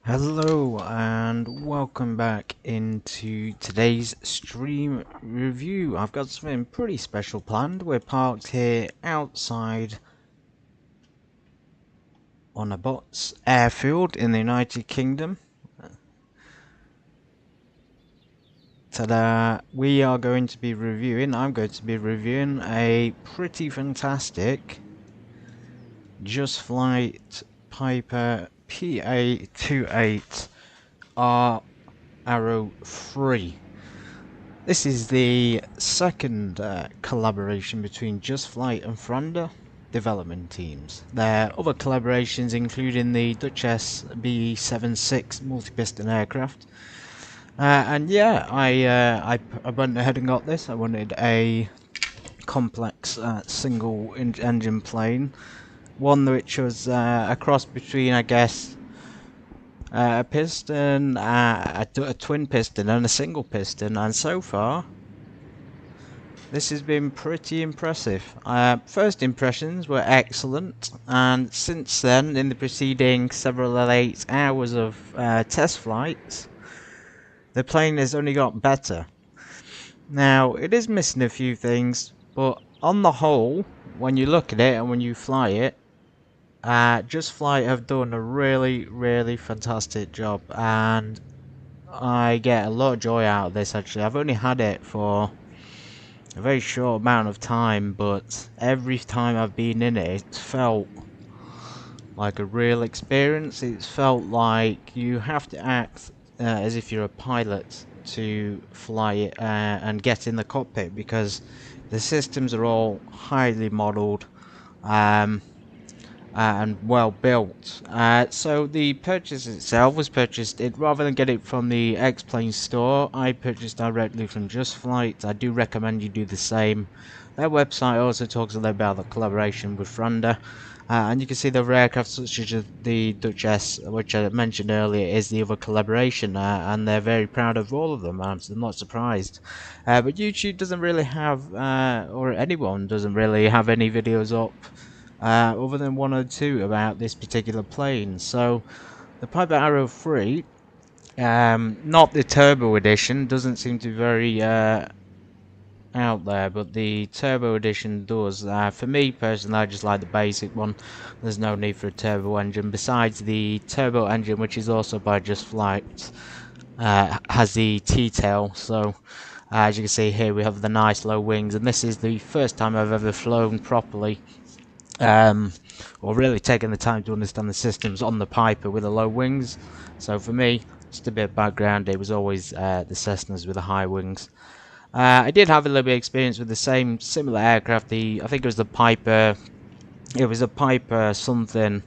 Hello and welcome back into today's stream review. I've got something pretty special planned. We're parked here outside on a Bournemouth Airfield in the United Kingdom. Ta-da! I'm going to be reviewing a pretty fantastic Just Flight Piper PA-28R Arrow III. This is the second collaboration between Just Flight and Franda development teams. There are other collaborations including the Dutch SB76 multi-piston aircraft. And yeah, I went ahead and got this. I wanted a complex single engine plane. One which was a cross between, I guess, a piston, a twin piston and a single piston, and so far this has been pretty impressive. First impressions were excellent, and since then, in the preceding several 8 hours of test flights, the plane has only got better. Now, it is missing a few things, but on the whole, when you look at it and when you fly it, Just Flight have done a really fantastic job, and I get a lot of joy out of this. Actually, I've only had it for a very short amount of time, but every time I've been in it, it felt like a real experience. It's felt like you have to act as if you're a pilot to fly it and get in the cockpit, because the systems are all highly modelled and well built. So the purchase itself was purchased, rather than get it from the X-Plane store, I purchased directly from Just Flight. I do recommend you do the same. Their website also talks a little about the collaboration with Franda, and you can see the aircraft such as the Dutch S, which I mentioned earlier, is the other collaboration, and they're very proud of all of them. I'm not surprised. But YouTube doesn't really have, or anyone doesn't really have any videos up other than 1 or 2 about this particular plane. So the Piper Arrow III, not the turbo edition, doesn't seem to be very out there, but the turbo edition does. For me personally, I just like the basic one. There's no need for a turbo engine. Besides, the turbo engine, which is also by Just Flight, has the T-tail. So as you can see here, we have the nice low wings, and this is the first time I've ever flown properly, or really taking the time to understand the systems on the Piper with the low wings. So for me, just a bit of background, it was always the Cessnas with the high wings. I did have a little bit of experience with the similar aircraft. I think it was the Piper. It was a Piper something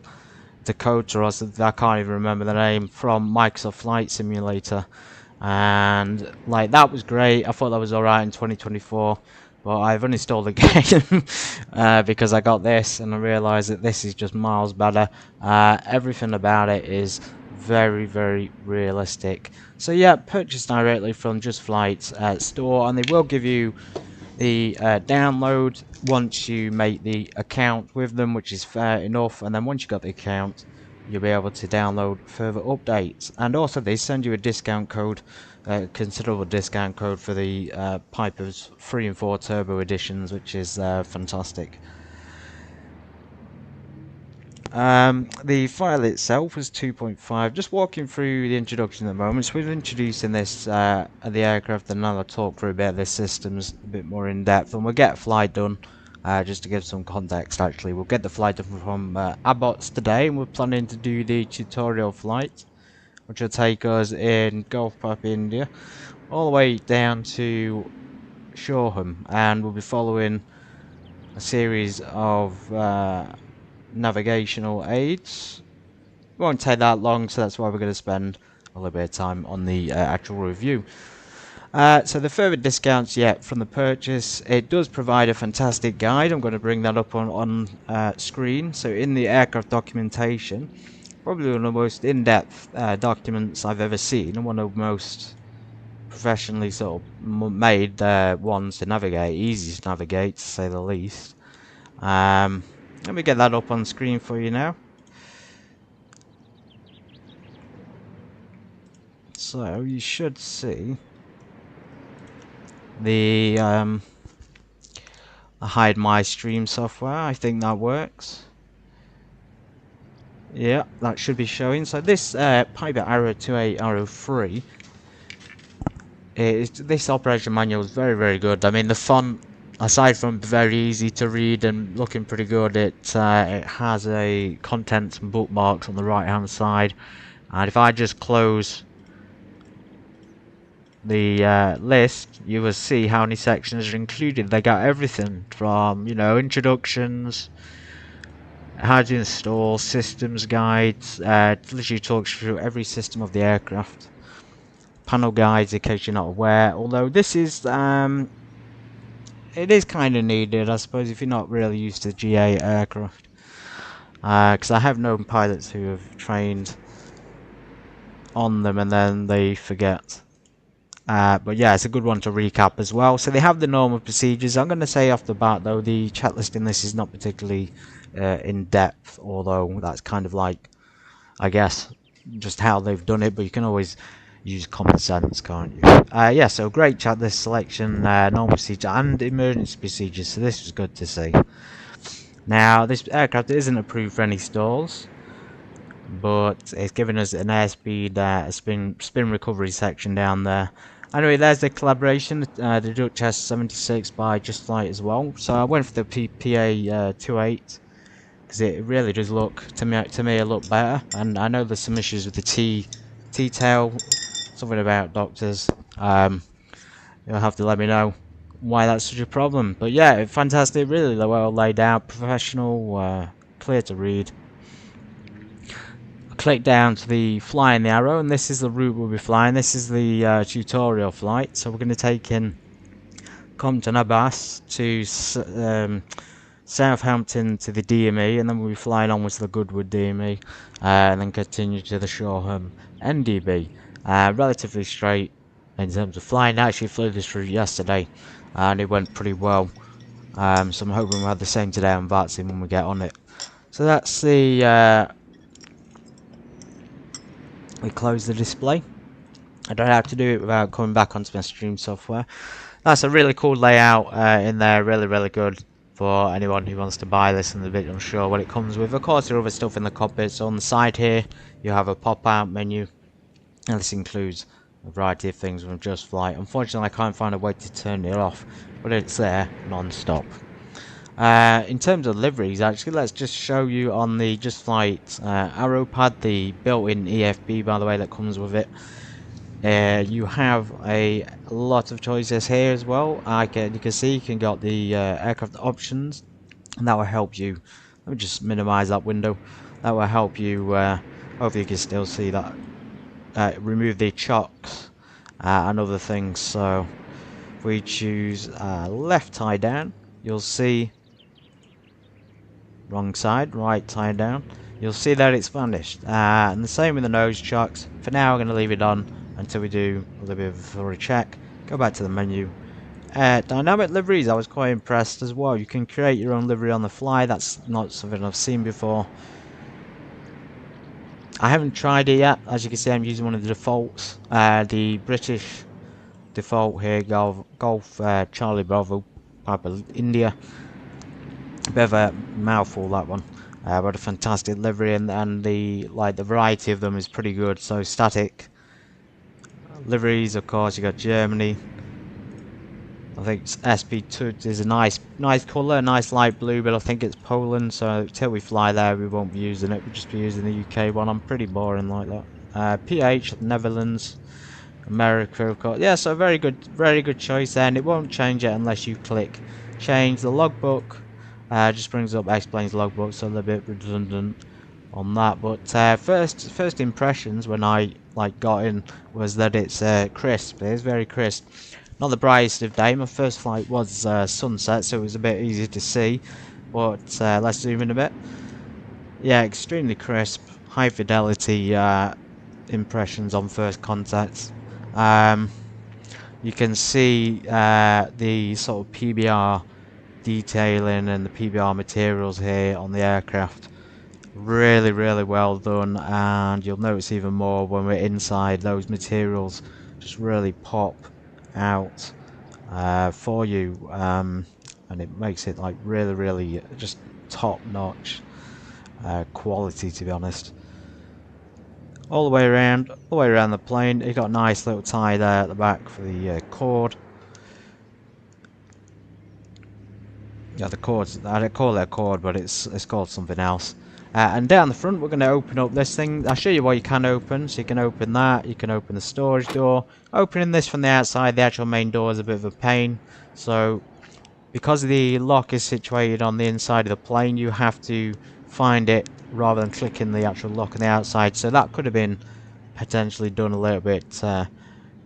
Dakota, or something, I can't even remember the name, from Microsoft Flight Simulator, and like that was great. I thought that was alright in 2024. But I've uninstalled the game because I got this and I realised that this is just miles better. Everything about it is very realistic. So yeah, purchase directly from Just Flight's store, and they will give you the download once you make the account with them, which is fair enough. And then once you got the account, you'll be able to download further updates. And also they send you a discount code, considerable discount code for the Piper's 3 and 4 turbo editions, which is fantastic. The file itself was 2.5. Just walking through the introduction at the moment. So we're introducing this the aircraft, and now I'll talk through a bit of the systems a bit more in depth, and we'll get a flight done. Just to give some context, actually, we'll get the flight done from Abbas today, and we're planning to do the tutorial flight, which will take us in Gulf Pop, India, all the way down to Shoreham, and we'll be following a series of navigational aids. It won't take that long, so that's why we're going to spend a little bit of time on the actual review. So the further discounts yet from the purchase, it does provide a fantastic guide. I'm going to bring that up on screen. So in the aircraft documentation, probably one of the most in-depth documents I've ever seen, and one of the most professionally sort of made ones to navigate, easy to navigate to say the least. Let me get that up on screen for you now. So you should see the hide my stream software. I think that works. Yeah, that should be showing. So this Piper Arrow II Arrow III, this operation manual is very, very good. I mean, the font, aside from very easy to read and looking pretty good, it has a contents and bookmarks on the right hand side. And if I just close the list, you will see how many sections are included. They got everything from, you know, introductions, how to install, systems guides, literally talks through every system of the aircraft. Panel guides in case you're not aware, although this is it is kind of needed, I suppose, if you're not really used to GA aircraft, because I have known pilots who have trained on them and then they forget. But yeah, it's a good one to recap as well. So they have the normal procedures. I'm going to say off the bat though, the checklist in this is not particularly in depth, although that's kind of like, I guess, just how they've done it, but you can always use common sense, can't you? Yeah, so great checklist selection, normal procedure and emergency procedures, so this was good to see. Now this aircraft isn't approved for any stalls, but it's given us an airspeed spin recovery section down there. Anyway, there's the collaboration, the Dutch S76 by Just Flight as well. So I went for the PA-28 because it really does look, to me it looked better. And I know there's some issues with the T-tail, something about doctors. You'll have to let me know why that's such a problem. But yeah, fantastic, really well laid out, professional, clear to read. Click down to the flying the arrow, and this is the route we'll be flying. This is the tutorial flight, so we're going to take in Compton-Abbas to Southampton to the DME, and then we'll be flying onwards to the Goodwood DME, and then continue to the Shoreham NDB. Relatively straight in terms of flying. I actually flew this route yesterday and it went pretty well, so I'm hoping we'll have the same today on VATSIM when we get on it. So that's the we close the display. I don't have to do it without coming back onto my stream software. That's a really cool layout in there, really good for anyone who wants to buy this and is a bit unsure what it comes with. Of course, there are other stuff in the cockpit. So on the side here you have a pop-out menu, and this includes a variety of things from Just Flight. Unfortunately, I can't find a way to turn it off, but it's there non-stop. In terms of liveries, actually, let's just show you on the Just Flight Arrow pad, the built-in EFB, by the way, that comes with it. You have a lot of choices here as well. You can see you can got the aircraft options, and that will help you. Let me just minimize that window. That will help you. Hopefully, you can still see that. Remove the chocks and other things. So, if we choose left tie down, you'll see. Wrong side, right tie down. You'll see that it's vanished. And the same with the nose chocks. For now, I'm going to leave it on until we do a little bit of a thorough check. Go back to the menu. Dynamic liveries, I was quite impressed as well. You can create your own livery on the fly. That's not something I've seen before. I haven't tried it yet. As you can see, I'm using one of the defaults. The British default here, Golf Charlie Bravo, Papa India. Bit of a mouthful, that one, but a fantastic livery, and the variety of them is pretty good. So static liveries, of course, you got Germany. I think SP2 is a nice colour, nice light blue, but I think it's Poland. So till we fly there, we won't be using it. We'll just be using the UK one. I'm pretty boring like that. PH Netherlands, America, of course. Yeah, so very good choice there, and it won't change it unless you click change. The logbook just brings up explains logbook, so a little bit redundant on that. But first impressions when I got in was that it's crisp. It is very crisp. Not the brightest of day. My first flight was sunset, so it was a bit easy to see. But let's zoom in a bit. Yeah, extremely crisp, high fidelity impressions on first contact. You can see the sort of PBR detailing and the PBR materials here on the aircraft. Really, really well done, and you'll notice even more when we're inside. Those materials just really pop out for you, and it makes it like really, really just top-notch quality, to be honest. All the way around the plane. You got a nice little tie there at the back for the cord. Yeah, the cord's, I don't call it a cord, but it's called something else. And down the front, we're going to open up this thing. I'll show you what you can open. So you can open that. You can open the storage door. Opening this from the outside, the actual main door is a bit of a pain. So because the lock is situated on the inside of the plane, you have to find it rather than clicking the actual lock on the outside. So that could have been potentially done a little bit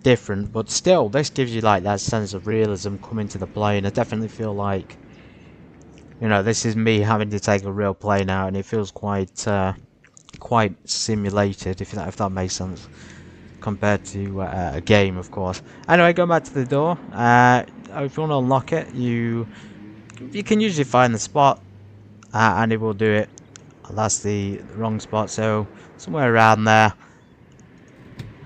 different. But still, this gives you like that sense of realism coming to the plane. I definitely feel like, you know, this is me having to take a real plane out, and it feels quite quite simulated, if that makes sense, compared to a game, of course. Anyway, going back to the door. If you want to unlock it, you can usually find the spot, and it will do it. That's the wrong spot, so somewhere around there.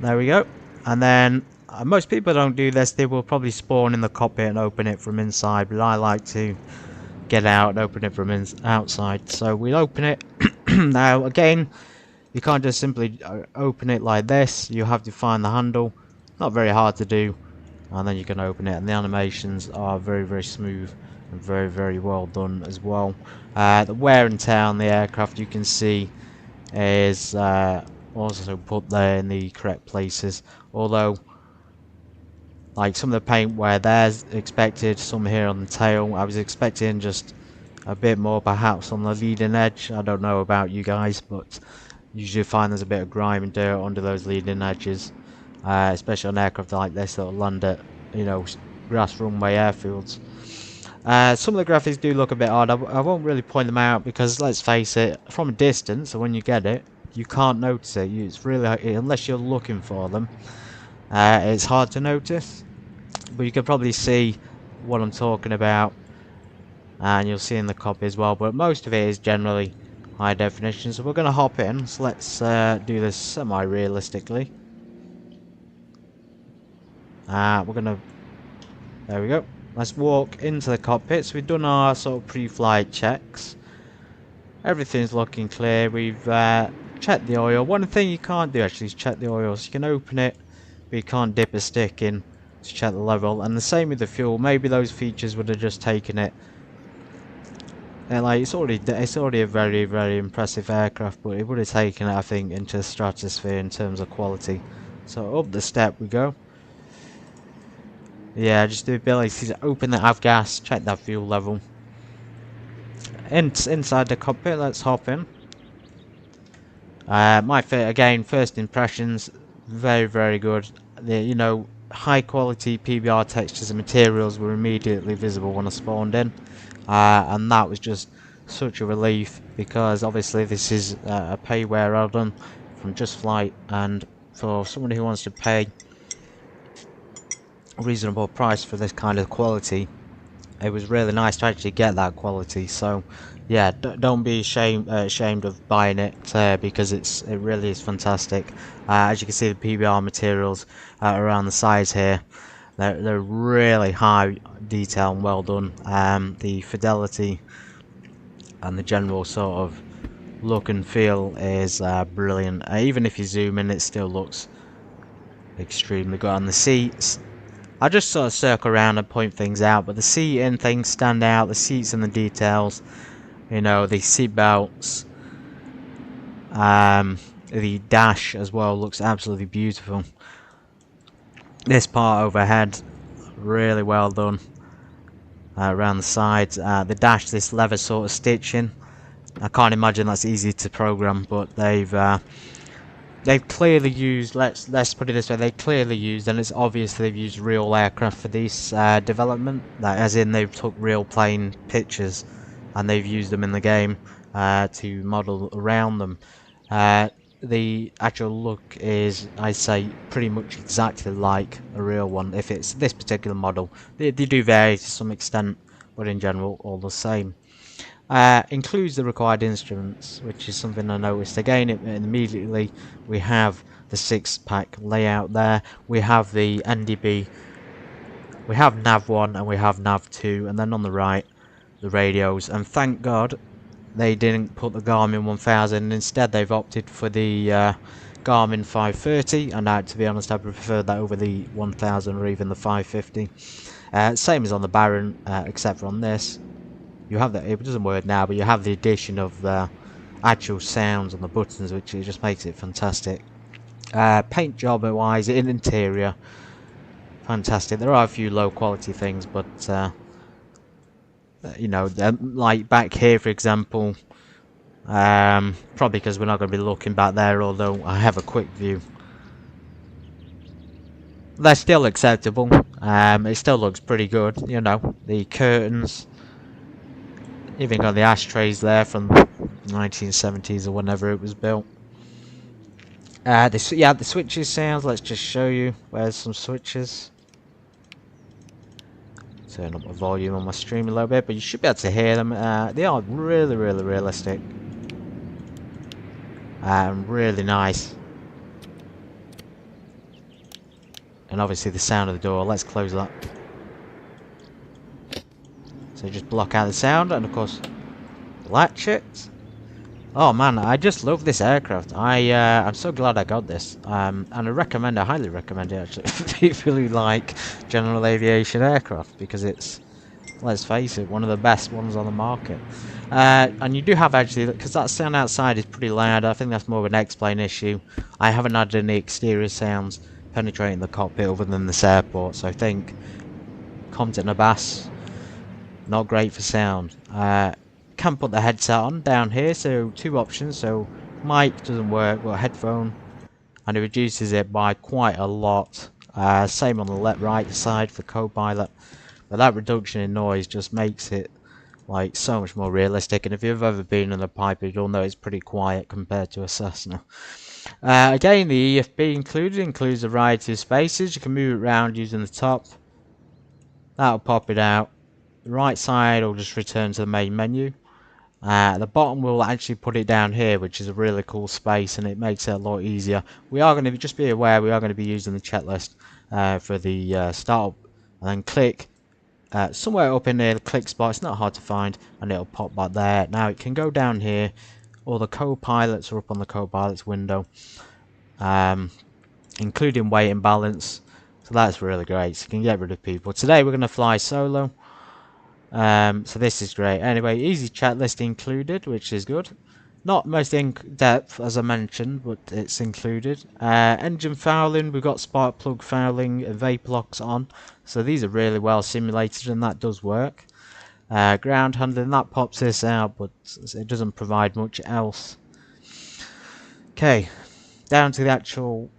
There we go. And then most people don't do this. They will probably spawn in the cockpit and open it from inside, but I like to get out and open it from outside. So we'll open it. Now again, you can't just simply open it like this. You have to find the handle. Not very hard to do, and then you can open it, and the animations are very, very smooth and very, very well done as well. The wear and tear on the aircraft, you can see, is also put there in the correct places, although like some of the paint where there's expected, some here on the tail, I was expecting just a bit more perhaps on the leading edge. I don't know about you guys, but usually find there's a bit of grime and dirt under those leading edges, especially on aircraft like this that will land at, you know, grass runway airfields. Some of the graphics do look a bit odd. I won't really point them out because, let's face it, from a distance, so when you get it, you can't notice it. It's really, unless you're looking for them, it's hard to notice. But you can probably see what I'm talking about, and you'll see in the copy as well. But most of it is generally high definition, so we're going to hop in. So let's do this semi-realistically. We're going to, there we go. Let's walk into the cockpit. So we've done our sort of pre-flight checks. Everything's looking clear. We've checked the oil. One thing you can't do actually is check the oil. So you can open it, but you can't dip a stick in to check the level. And the same with the fuel. Maybe those features would have just taken it. And like it's already a very, very impressive aircraft, but it would have taken it, I think, into the stratosphere in terms of quality. So up the step we go. Yeah, just the ability to open the avgas, check that fuel level. Inside the cockpit, let's hop in. Again, first impressions, very, very good. You know, high quality PBR textures and materials were immediately visible when I spawned in, and that was just such a relief, because obviously this is a payware Addon from Just Flight, and for someone who wants to pay a reasonable price for this kind of quality, it was really nice to actually get that quality. So yeah, don't be ashamed of buying it, because it really is fantastic. As you can see, the PBR materials around the sides here, they're really high detail and well done. The fidelity and the general sort of look and feel is brilliant. Even if you zoom in, it still looks extremely good. And the seats, I just sort of circle around and point things out, but the seating things stand out. The seats and the details, you know, the seat belts, the dash as well looks absolutely beautiful. This part overhead, really well done. Around the sides, the dash, this leather sort of stitching, I can't imagine that's easy to program, but they've clearly used, let's put it this way, they clearly used, and it's obvious they've used real aircraft for this development, as in they've took real plane pictures and they've used them in the game to model around them. The actual look is, I say, pretty much exactly like a real one. If it's this particular model, they do vary to some extent, but in general all the same. Includes the required instruments, which is something I noticed. Again, immediately we have the 6-pack layout there. We have the NDB, we have nav 1 and we have nav 2, and then on the right the radios. And thank God they didn't put the Garmin 1000. Instead they've opted for the Garmin 530, and to be honest I prefer that over the 1000 or even the 550. Same as on the Baron, except for on this you have that, it doesn't work now, but you have the addition of the actual sounds on the buttons, which it just makes it fantastic. Paint job wise, in interior, fantastic. There are a few low quality things, but you know, like back here for example, probably because we're not going to be looking back there, although I have a quick view. They're still acceptable. It still looks pretty good, you know. The curtains, even got the ashtrays there from 1970s or whenever it was built. The switches sounds, let's just show you. Where's some switches? Turn up the volume on my stream a little bit, but you should be able to hear them. They are really realistic. Really nice. And obviously the sound of the door, let's close that. So just block out the sound, and of course latch it. Oh man, I just love this aircraft. I'm so glad I got this, and I highly recommend it actually for people who like general aviation aircraft, because it's, let's face it, one of the best ones on the market. And you do have actually, because that sound outside is pretty loud, I think that's more of an X-plane issue. I haven't had any exterior sounds penetrating the cockpit other than this airport, so I think Compton-Abbas, not great for sound. Can put the headset on down here, so two options. So mic doesn't work, but headphone, and it reduces it by quite a lot. Same on the right side for co-pilot, but that reduction in noise just makes it like so much more realistic. And if you've ever been in a Piper, you'll know it's pretty quiet compared to a Cessna. Again, the EFB includes a variety of spaces. You can move it around using the top. That'll pop it out. The right side will just return to the main menu. The bottom will actually put it down here, which is a really cool space, and it makes it a lot easier. We are going to just be aware we are going to be using the checklist for the startup, and then click somewhere up in there, the click spot. It's not hard to find, and it'll pop back there. Now it can go down here. All the co-pilots are up on the co-pilots window, including weight and balance. So that's really great. So you can get rid of people. Today we're going to fly solo. So this is great. Anyway, easy checklist included, which is good. Not most in depth as I mentioned, but it's included. Engine fouling, we've got spark plug fouling and vape locks on, so these are really well simulated, and that does work. Ground handling, that pops this out, but it doesn't provide much else. Okay, down to the actual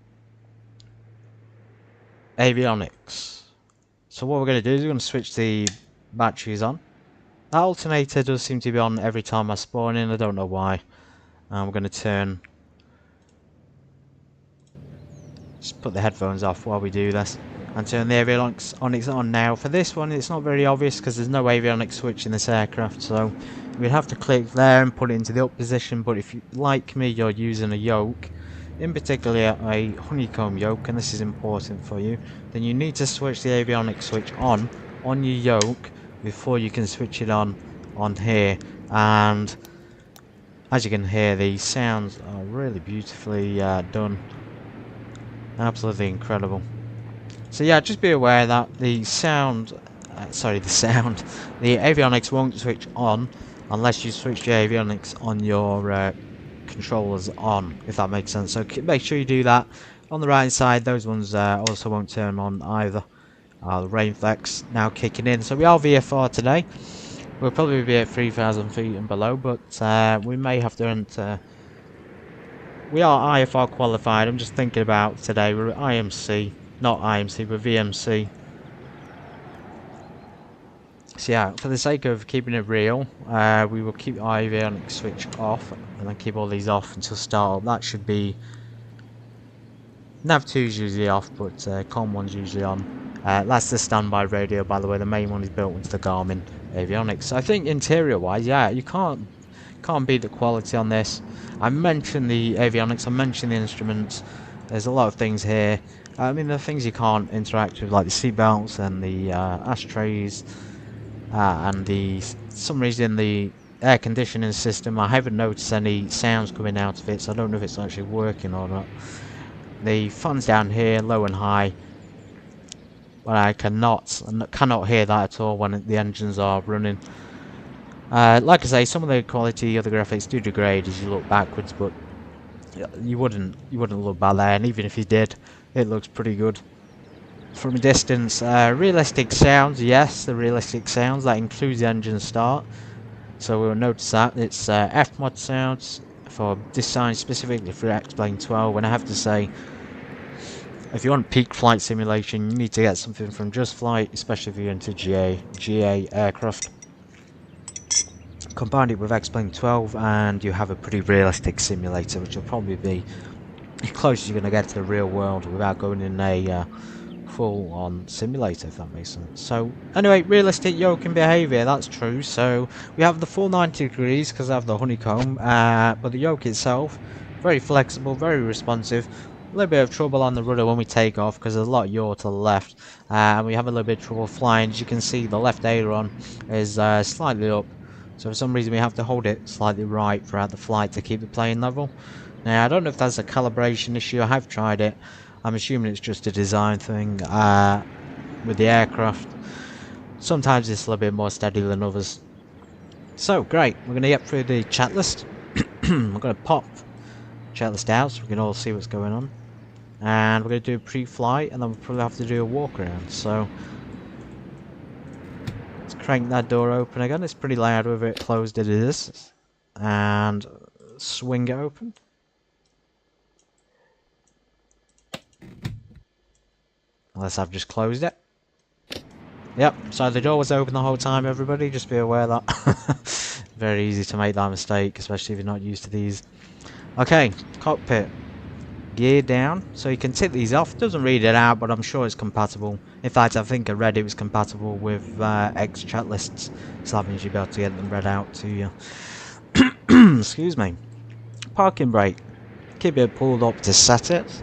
avionics. So what we're going to do is we're going to switch the batteries on. That alternator does seem to be on every time I spawn in, I don't know why. We're going to just put the headphones off while we do this, and turn the avionics on now. For this one it's not very obvious because there's no avionics switch in this aircraft, so we'd have to click there and put it into the up position. But if you, like me, you're using a yoke, in particular a honeycomb yoke, and this is important for you, then you need to switch the avionics switch on your yoke before you can switch it on here. And as you can hear, the sounds are really beautifully done, absolutely incredible. So yeah, just be aware that the avionics won't switch on unless you switch the avionics on your controllers on, if that makes sense. So make sure you do that. On the right side, those ones also won't turn on either. The rain flex now kicking in. So we are VFR today. We'll probably be at 3,000 feet and below, but we may have to enter. We are IFR qualified. I'm just thinking about today. We're IMC, not IMC, we're VMC. So yeah, for the sake of keeping it real, we will keep our avionics switch off, and then keep all these off until startup. That should be. Nav 2 is usually off, but COM 1's usually on. That's the standby radio, by the way. The main one is built into the Garmin avionics. So I think interior-wise, yeah, you can't beat the quality on this. I mentioned the avionics, I mentioned the instruments. There's a lot of things here. I mean, the things you can't interact with, like the seat belts and the ashtrays, and some reason the air conditioning system. I haven't noticed any sounds coming out of it, so I don't know if it's actually working or not. The fans down here, low and high. But I cannot hear that at all when the engines are running. Like I say, some of the quality of the graphics do degrade as you look backwards, but you wouldn't look bad there, and even if you did, it looks pretty good from a distance. Realistic sounds, yes, the realistic sounds, that includes the engine start, so we'll notice that. It's F-mod sounds, designed specifically for X-Plane 12, and I have to say, if you want peak flight simulation, you need to get something from Just Flight, especially if you're into GA aircraft. Combine it with X-Plane 12 and you have a pretty realistic simulator, which will probably be as close as you're going to get to the real world without going in a full-on simulator, if that makes sense. So, anyway, realistic yoking behaviour, that's true. So, we have the full 90 degrees because I have the honeycomb, but the yoke itself, very flexible, very responsive. A little bit of trouble on the rudder when we take off because there's a lot of yaw to the left, and we have a little bit of trouble flying. As you can see, the left aileron is slightly up, so for some reason we have to hold it slightly right throughout the flight to keep the plane level. Now, I don't know if that's a calibration issue. I have tried it. I'm assuming it's just a design thing with the aircraft. Sometimes it's a little bit more steady than others. So, great. We're going to get through the chat list. We're going to pop chat list out so we can all see what's going on. And we're going to do a pre-flight, and then we'll probably have to do a walk around. So, let's crank that door open again. It's pretty loud with it closed, it is. And swing it open. Unless I've just closed it. Yep, so the door was open the whole time, everybody. Just be aware that. Very easy to make that mistake, especially if you're not used to these. Okay, cockpit. Gear down, so you can tick these off. Doesn't read it out, but I'm sure it's compatible. In fact, I think I read it was compatible with X chat lists, so that means you'll be able to get them read out to you. Excuse me. Parking brake. Keep it pulled up to set it.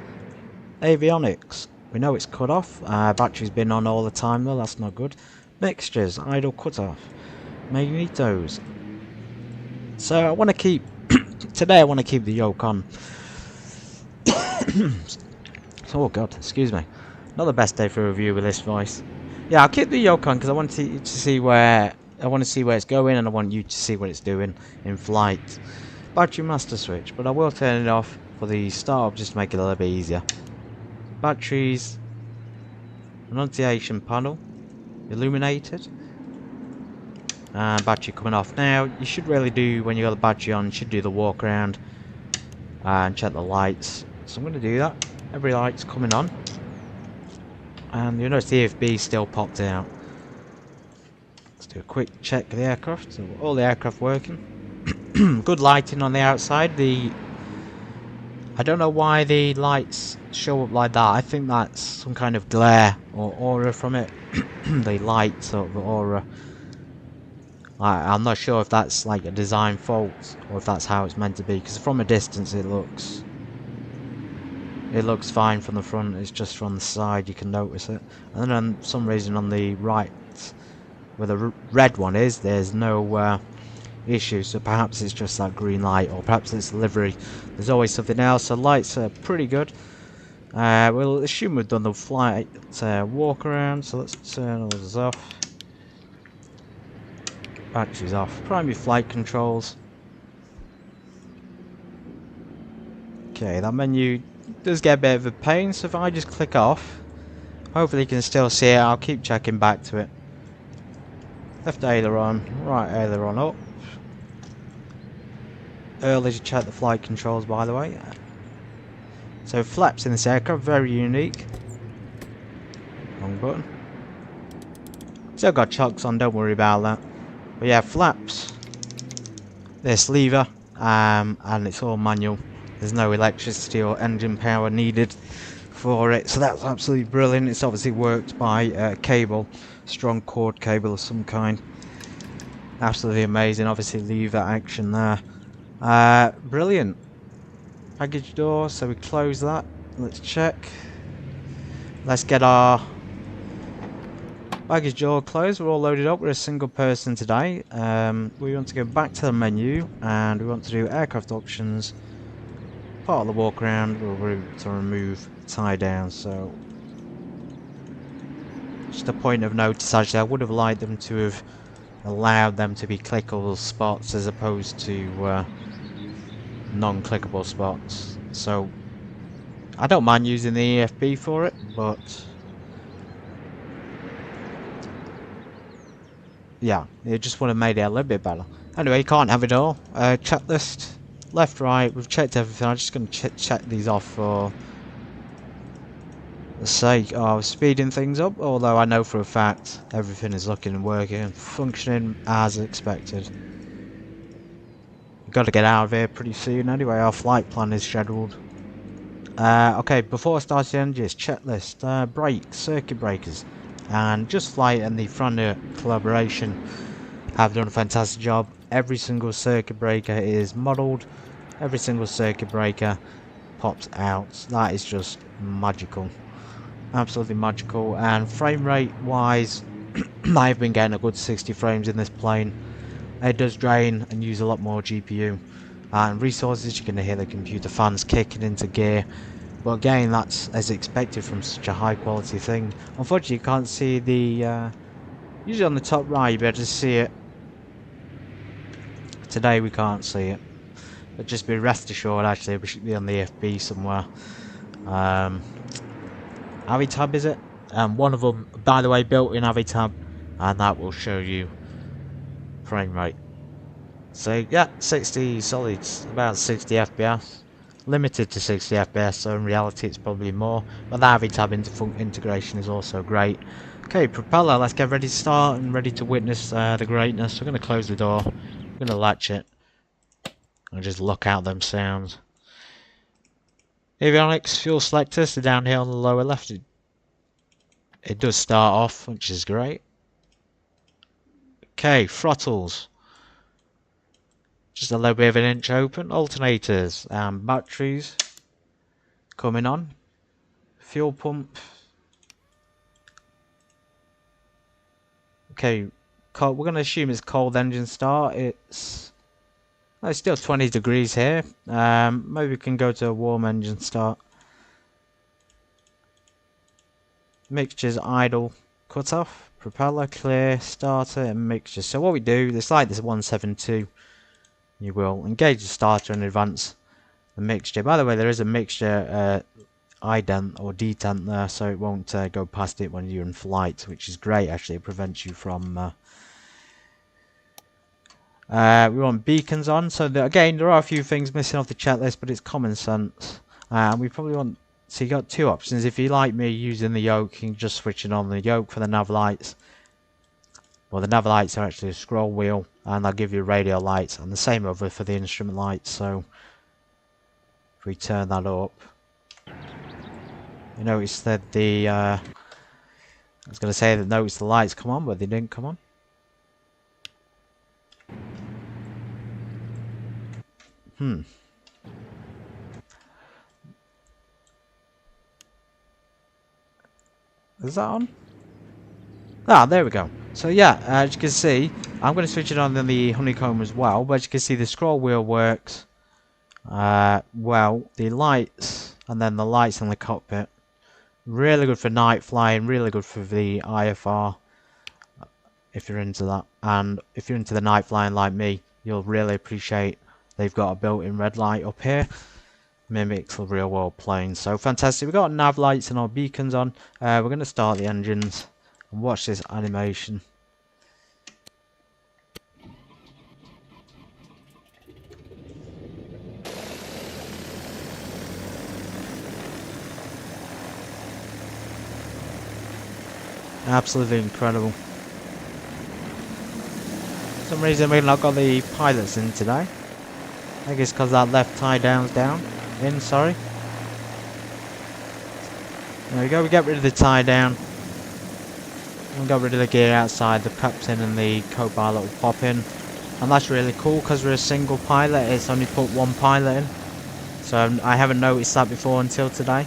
Avionics. We know it's cut off. Battery's been on all the time though, that's not good. Mixtures. Idle cut off. Magnetos. So I want to keep... Today I want to keep the yoke on. Oh god, excuse me. Not the best day for a review with this voice. Yeah, I'll keep the yoke on because I want to see where it's going, and I want you to see what it's doing in flight. Battery master switch, but I will turn it off for the start just to make it a little bit easier. Batteries, annunciation panel, illuminated, and battery coming off. Now you should really do, when you got the battery on, you should do the walk around and check the lights. So I'm going to do that. Every light's coming on, and you'll notice the EFB still popped out. Let's do a quick check of the aircraft. So all the aircraft working. Good lighting on the outside. I don't know why the lights show up like that. I think that's some kind of glare or aura from it. The light sort of aura. I'm not sure if that's like a design fault or if that's how it's meant to be, because from a distance it looks fine from the front. It's just from the side you can notice it, and then for some reason on the right where the red one is, there's no issue. So perhaps it's just that green light, or perhaps it's livery. There's always something else. So lights are pretty good. We'll assume we've done the flight walk around, so let's turn all this off. Batteries off. Primary flight controls. Okay, that menu does get a bit of a pain, so if I just click off, hopefully you can still see it. I'll keep checking back to it. Left aileron, right aileron up. Early to check the flight controls, by the way. So flaps in this aircraft, very unique. Wrong button. Still got chocks on, don't worry about that. But yeah, flaps. This lever, and it's all manual. There's no electricity or engine power needed. for it, so that's absolutely brilliant. It's obviously worked by cable, strong cord cable of some kind. Absolutely amazing. Obviously lever action there. Brilliant. Package door, so we close that. Let's check. Let's get our baggage door closed. We're all loaded up. We're a single person today. We want to go back to the menu and we want to do aircraft options. Part of the walk around, we'll to remove tie down. So just a point of notice, actually, I would have liked them to have allowed them to be clickable spots as opposed to non-clickable spots. So I don't mind using the EFB for it, but yeah, it just would have made it a little bit better. Anyway, you can't have it all. Checklist, left, right, we've checked everything. I'm just going to check these off for the sake of speeding things up, although I know for a fact everything is looking and working and functioning as expected. We've got to get out of here pretty soon anyway. Our flight plan is scheduled. Okay, before starting engines, checklist, brakes, circuit breakers, and Just Flight and the Front collaboration have done a fantastic job. Every single circuit breaker is modelled, every single circuit breaker pops out. That is just magical, absolutely magical. And frame rate wise, I've been getting a good 60 frames in this plane. It does drain and use a lot more GPU and resources. You're going to hear the computer fans kicking into gear, but again, that's as expected from such a high quality thing. Unfortunately, you can't see the usually on the top right you better see it. Today we can't see it, but just be rest assured, actually we should be on the FB somewhere. Avitab is it? One of them, by the way, built in Avitab, and that will show you frame rate. So yeah, 60 solids, about 60 FPS, limited to 60 FPS, so in reality it's probably more, but the Avitab integration is also great. Okay, propeller, let's get ready to start and ready to witness the greatness. We're going to close the door, we're going to latch it, and just look out them sounds. Avionics, fuel selector, so down here on the lower left, it does start off, which is great. Okay, throttles. Just a little bit of an inch open. Alternators and batteries coming on. Fuel pump. Okay, we're going to assume it's cold engine start. It's still 20 degrees here. Maybe we can go to a warm engine start. Mixtures idle, cut off, propeller clear, starter and mixture. So what we do, it's like this 172. You will engage the starter and advance the mixture. By the way, there is a mixture ident or detent there, so it won't go past it when you're in flight, which is great. Actually, it prevents you from we want beacons on. So again, there are a few things missing off the checklist, but it's common sense. We probably want, so you got two options. If you like me using the yoke, you can just switch it on the yoke for the nav lights. Well, the nav lights are actually a scroll wheel, and they'll give you radio lights, and the same over for the instrument lights. So if we turn that up, you notice that the I was going to say that notice the lights come on, but they didn't come on. Is that on? Ah, there we go. So yeah, as you can see, I'm going to switch it on in the honeycomb as well, but as you can see the scroll wheel works well. The lights, and then the lights in the cockpit, really good for night flying, really good for the IFR if you're into that. And if you're into the night flying like me, you'll really appreciate they've got a built-in red light up here. Mimics the real world plane. So fantastic. We've got nav lights and our beacons on. We're going to start the engines and watch this animation. Absolutely incredible. For some reason we've not got the pilots in today. I guess because that left tie down's down. Sorry. There we go, we get rid of the tie down. We got rid of the gear outside, the captain and the co-pilot will pop in. And that's really cool because we're a single pilot, it's only put one pilot in. So I haven't noticed that before until today.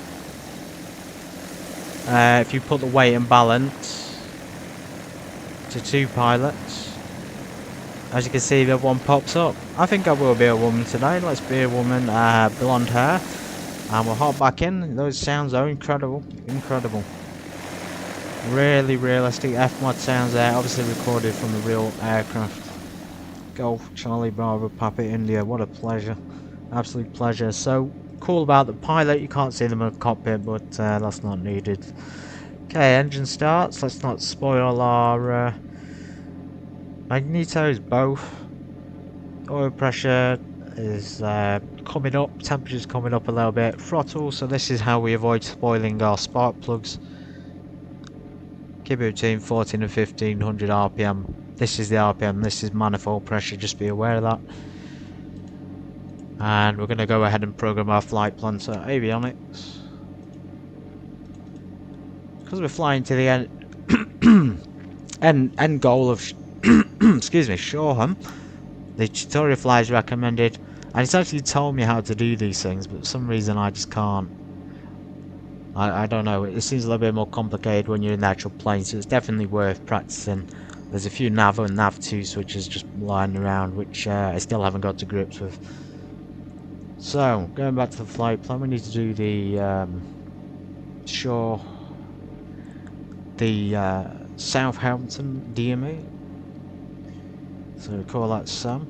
If you put the weight and balance to 2 pilots, as you can see the other one pops up. I think I will be a woman today, let's be a woman, blonde hair. And we'll hop back in, those sounds are incredible, incredible. Really realistic F-mod sounds there, obviously recorded from the real aircraft. Golf, Charlie, Bravo, Papa, India, what a pleasure. Absolute pleasure. So cool about the pilot, you can't see them in the cockpit, but that's not needed. Okay, engine starts, let's not spoil our magnetos both. Oil pressure is coming up, temperature's coming up a little bit. Throttle, so this is how we avoid spoiling our spark plugs. Keep it between 14 and 1500 RPM. This is the RPM, this is manifold pressure, just be aware of that. And we're going to go ahead and program our flight plan. So avionics. Because we're flying to the end goal of excuse me, Shoreham, the tutorial fly is recommended. And it's actually told me how to do these things, but for some reason I just can't. I don't know, it seems a little bit more complicated when you're in the actual plane, so it's definitely worth practicing. There's a few nav and nav 2 switches just lying around, which I still haven't got to grips with. So, going back to the flight plan, we need to do the Southampton DME. So we call that Sam.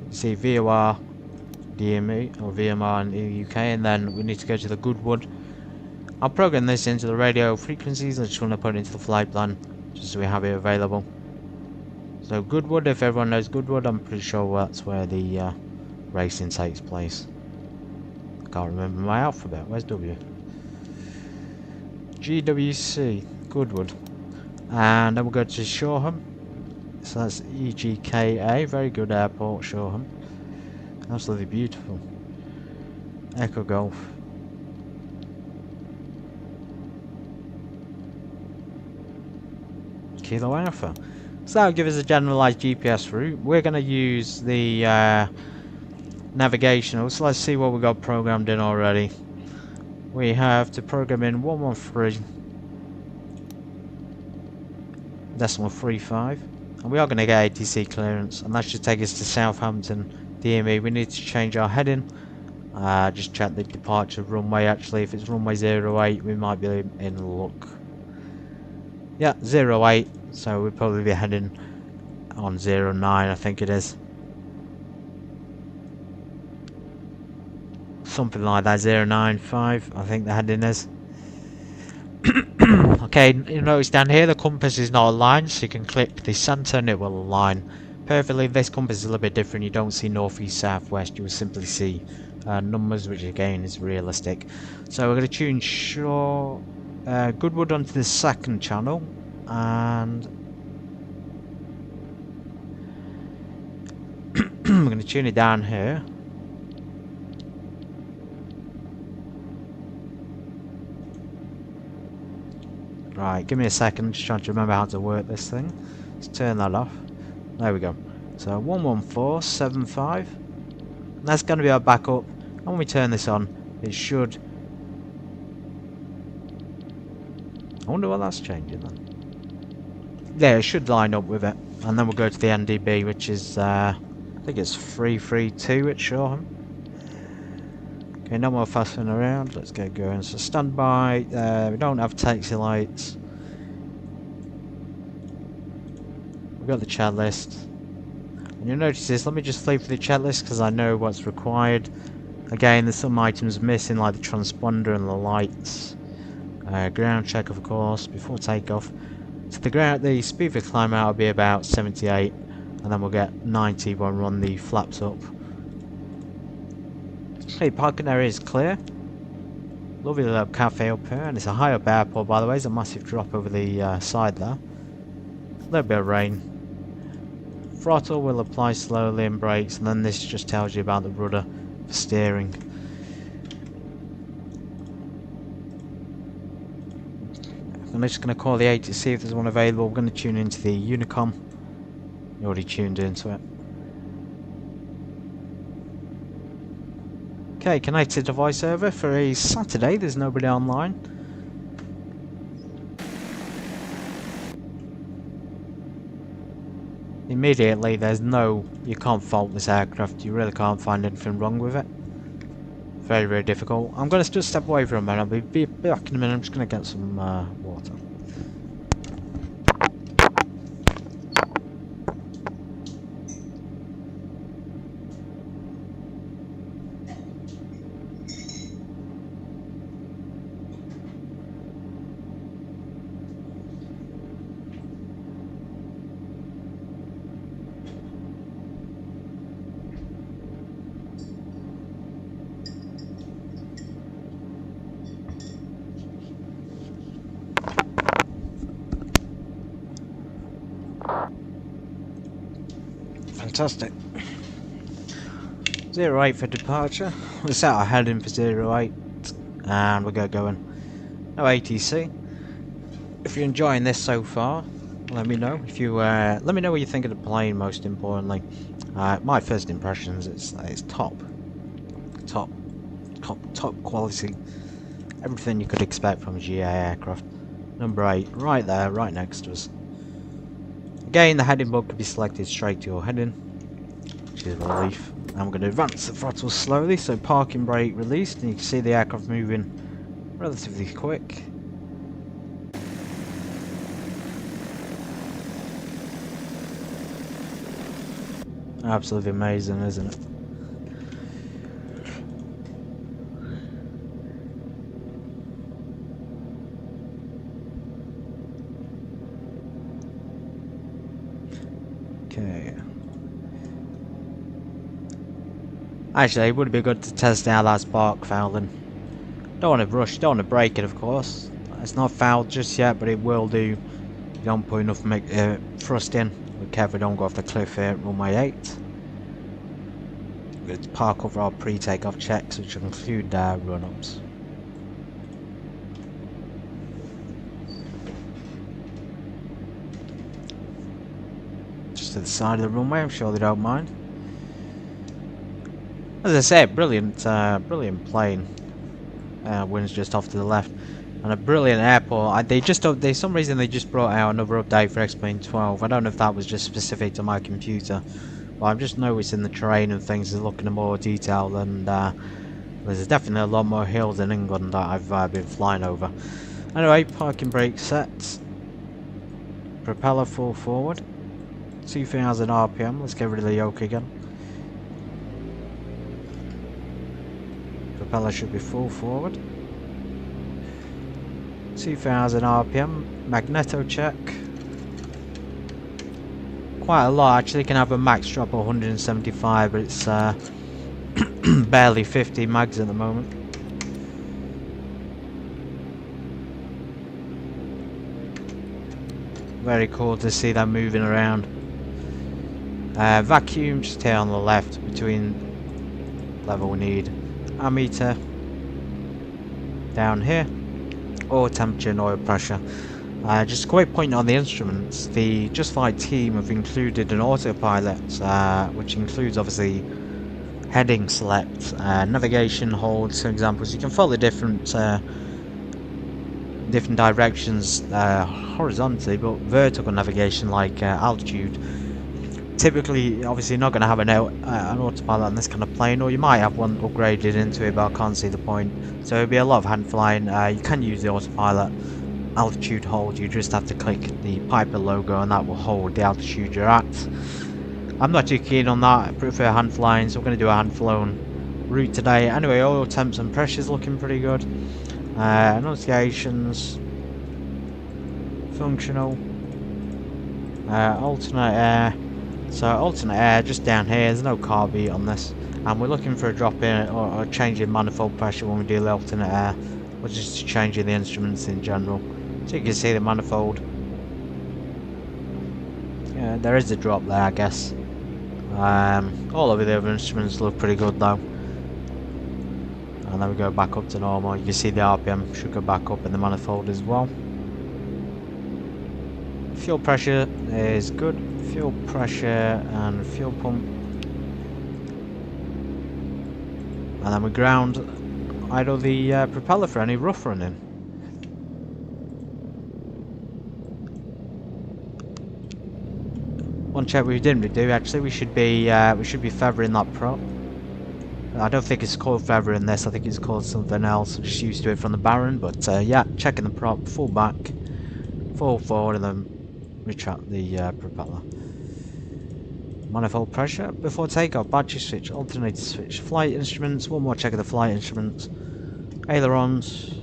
You see VOR DME or VMR in the UK, and then we need to go to the Goodwood. I'll program this into the radio frequencies. I just want to put it into the flight plan just so we have it available. So Goodwood, if everyone knows Goodwood, I'm pretty sure that's where the racing takes place. I can't remember my alphabet. Where's W? GWC, Goodwood. And then we'll go to Shoreham. So that's EGKA, very good airport, Shoreham. Absolutely beautiful. Echo Golf. Kilo Alpha. So that'll give us a generalised GPS route. We're going to use the navigational, so let's see what we've got programmed in already. We have to program in 113.35, and we are going to get ATC clearance, and that should take us to Southampton DME. We need to change our heading. Just check the departure runway. Actually, if it's runway 08, we might be in luck. Yeah, 08. So we'll probably be heading on 09, I think it is. Something like that, 095, I think the heading is. Okay, you notice down here the compass is not aligned, so you can click the centre and it will align perfectly. This compass is a little bit different, you don't see north, east, south, west, you will simply see numbers, which again is realistic. So we're going to tune Goodwood onto the second channel. And I'm going to tune it down here. Right, give me a second, just trying to remember how to work this thing. Let's turn that off. There we go. So 114.75. That's going to be our backup. And when we turn this on, it should. I wonder what that's changing then. Yeah, it should line up with it, and then we'll go to the NDB, which is I think it's 332 at Shoreham. Okay, no more fussing around, let's get going. So stand by, we don't have taxi lights. We've got the chat list. And you'll notice this, let me just flick through the chat list because I know what's required. Again, there's some items missing like the transponder and the lights. Ground check, of course, before takeoff. So the speed for climb out will be about 78, and then we'll get 90 when we run the flaps up. Okay, parking area is clear. Lovely little cafe up here, and it's a high up airport by the way, there's a massive drop over the side there. A little bit of rain. Throttle will apply slowly and brakes, and then this just tells you about the rudder for steering. I'm just going to call the 8 to see if there's one available. We're going to tune into the Unicom. You already tuned into it. Okay, connected to voice server for a Saturday. There's nobody online. Immediately, you can't fault this aircraft. You really can't find anything wrong with it. Very, very difficult. I'm going to just step away for a minute. I'll be back in a minute. I'm just going to get some water. Fantastic. 08 for departure. We'll set our heading for 08 and we'll get going. No ATC. If you're enjoying this so far, let me know. If you let me know what you think of the plane. Most importantly, my first impressions, it's top quality. Everything you could expect from a GA aircraft. Number 8, right there, right next to us. Again, the heading button can be selected straight to your heading, which is a relief. I'm going to advance the throttle slowly, so parking brake released, and you can see the aircraft moving relatively quick. Absolutely amazing, isn't it? Okay. Actually, it would be good to test out that spark fouling. Don't want to rush, don't want to break it, of course. It's not fouled just yet, but it will do. You don't put enough thrust in. Be careful, don't go off the cliff here at runway 8. We're going to park over our pre-takeoff checks, which include run-ups. To the side of the runway, I'm sure they don't mind. As I said, brilliant plane. Wind's just off to the left, and a brilliant airport. For some reason they just brought out another update for X-Plane 12. I don't know if that was just specific to my computer, but I'm just noticing the terrain and things is looking in more detail, and there's definitely a lot more hills in England that I've been flying over. Anyway, parking brake set. Propeller full forward. 2000 RPM, let's get rid of the yoke again. Propeller should be full forward. 2000 RPM, magneto check. Quite a lot, actually can have a max drop of 175, but it's barely 50 mags at the moment. Very cool to see that moving around. Vacuum just here on the left between level we need. Ammeter down here. Oil temperature and oil pressure. Just a quick point on the instruments. The Just Flight team have included an autopilot, which includes obviously heading select, navigation holds, for example, so you can follow different directions horizontally, but vertical navigation like altitude. Typically, obviously, you're not going to have an autopilot on this kind of plane, or you might have one upgraded into it, but I can't see the point. So it'll be a lot of hand flying. You can use the autopilot altitude hold. You just have to click the Piper logo, and that will hold the altitude you're at. I'm not too keen on that. I prefer hand flying, so we're going to do a hand flown route today. Anyway, oil temps and pressures looking pretty good. Annunciations, functional, alternate air. So alternate air just down here. There's no car beat on this, and we're looking for a drop in or a change in manifold pressure when we do the alternate air, or just changing the instruments in general. So you can see the manifold. Yeah, there is a drop there, I guess. All of the other instruments look pretty good though. And then we go back up to normal. You can see the RPM should go back up in the manifold as well. Fuel pressure is good. Fuel pressure and fuel pump. And then we ground idle the propeller for any rough running. One check we didn't do actually, we should be feathering that prop. I don't think it's called feathering this, I think it's called something else. I'm just used to it from the Baron, but yeah, checking the prop, full back, full forward, and then retract the propeller. Manifold pressure before takeoff, battery switch, alternator switch, flight instruments, one more check of the flight instruments, ailerons,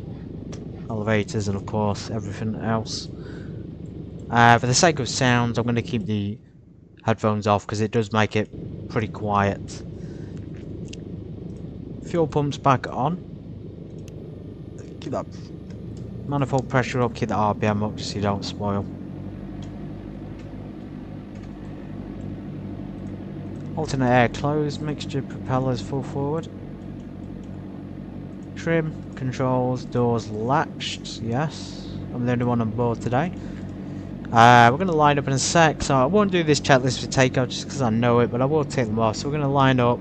elevators, and of course everything else. For the sake of sound, I'm going to keep the headphones off because it does make it pretty quiet. Fuel pumps back on. Keep that manifold pressure up, keep the RPM up just so you don't spoil. Alternate air closed, mixture propellers full forward. Trim, controls, doors latched, yes. I'm the only one on board today. We're going to line up in a sec, so I won't do this checklist for takeoff just because I know it, but I will take them off. So we're going to line up.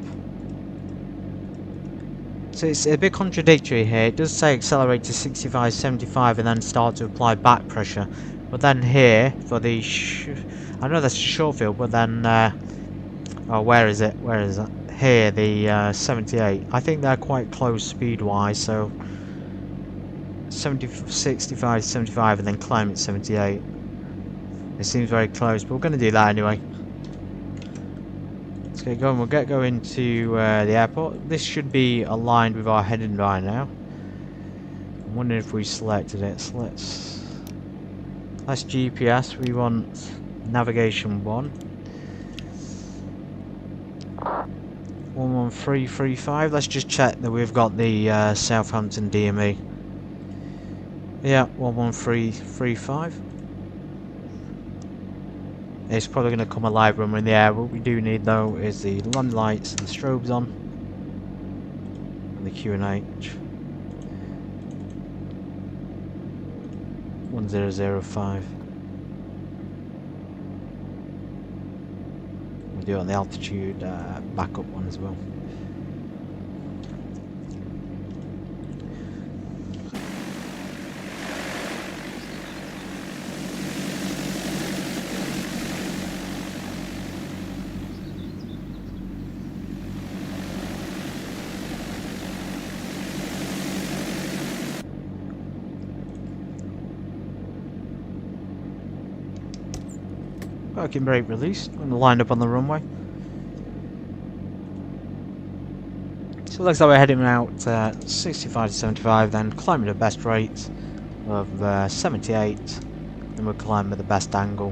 So it's a bit contradictory here. It does say accelerate to 65, 75 and then start to apply back pressure. But then here, for the... I know that's a short field, but then... oh, where is it? Where is it? Here, the 78. I think they're quite close speed-wise, so... 65, 75 and then climb at 78. It seems very close, but we're going to do that anyway. Let's get going. We'll get going to the airport. This should be aligned with our heading by now. I'm wondering if we selected it. So let's GPS. We want navigation 1. 11335. Let's just check that we've got the Southampton DME. Yeah, 11335. It's probably going to come alive when we're in the air. What we do need though is the land lights and the strobes on. And the Q&H. 1005. We'll do it on the altitude backup one as well. Parking brake released. I'm going to line up on the runway. So it looks like we're heading out 65 to 75, then climbing at the best rate of 78. Then we'll climb at the best angle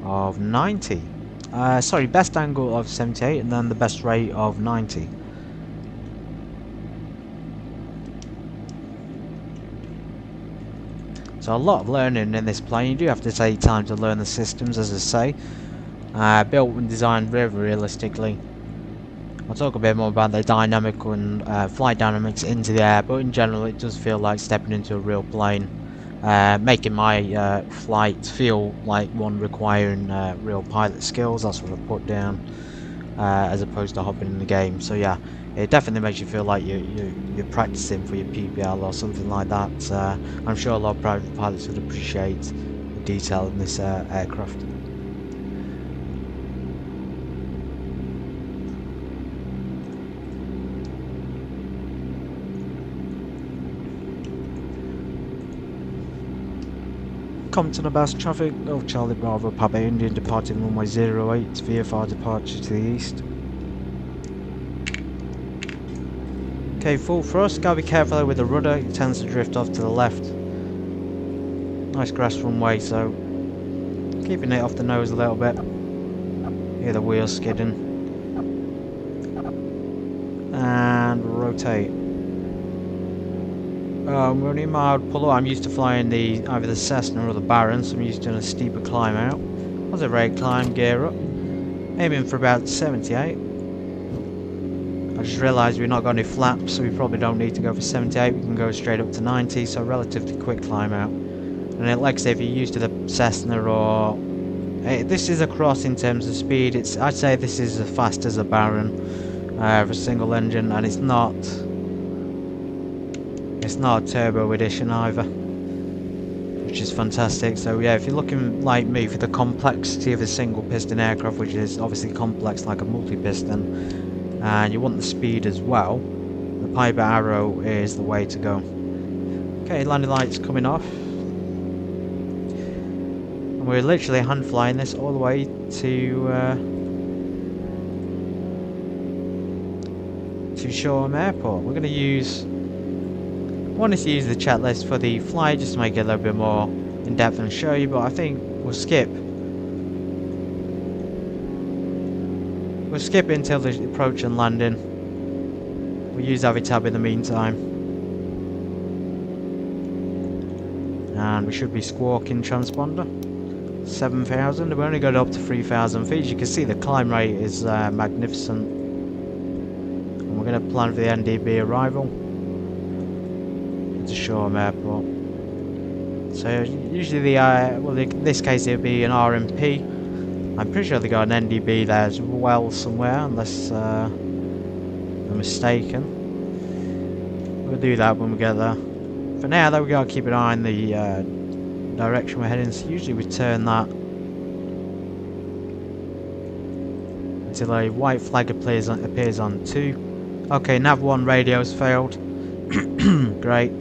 of 90. Sorry, best angle of 78 and then the best rate of 90. So a lot of learning in this plane. You do have to take time to learn the systems, as I say. Built and designed very realistically. I'll talk a bit more about the dynamic and flight dynamics into the air, but in general it does feel like stepping into a real plane. Making my flight feel like one requiring real pilot skills. That's what I put down, as opposed to hopping in the game. So yeah, it definitely makes you feel like you're practicing for your PPL or something like that. I'm sure a lot of private pilots would appreciate the detail in this aircraft. Compton-Abbas traffic, of Charlie Bravo Papa Indian departing runway 08, VFR departure to the east. Okay, full thrust, gotta be careful with the rudder, it tends to drift off to the left. Nice grass runway, so keeping it off the nose a little bit. Hear the wheels skidding. And rotate. Running mild pull up. I'm used to flying either the Cessna or the Baron, so I'm used to doing a steeper climb out. That's a rate climb, gear up. Aiming for about 78. I just realised we've not got any flaps, so we probably don't need to go for 78. We can go straight up to 90, so relatively quick climb out. And it, like I say, if you're used to the Cessna or this is a cross in terms of speed. I'd say this is as fast as a Baron for a single engine, and it's not a turbo edition either, which is fantastic. So yeah, if you're looking like me for the complexity of a single piston aircraft, which is obviously complex like a multi-piston, and you want the speed as well, the Piper Arrow is the way to go. Okay, landing lights coming off. And we're literally hand flying this all the way to Shoreham Airport. We're going to use... I wanted to use the checklist for the flight just to make it a little bit more in depth and show you, but I think we'll skip until the approach and landing. We'll use Avitab in the meantime, and we should be squawking transponder 7,000. We've only got up to 3,000 feet. As you can see, the climb rate is magnificent, and we're going to plan for the NDB arrival to Shoreham Airport. So usually well, in this case it'll be an RMP. I'm pretty sure they got an NDB there as well somewhere, unless I'm mistaken. We'll do that when we get there. For now though, we gotta keep an eye on the direction we're heading. So usually we turn that until a white flag appears on 2. Okay, nav 1 radio's failed. Great.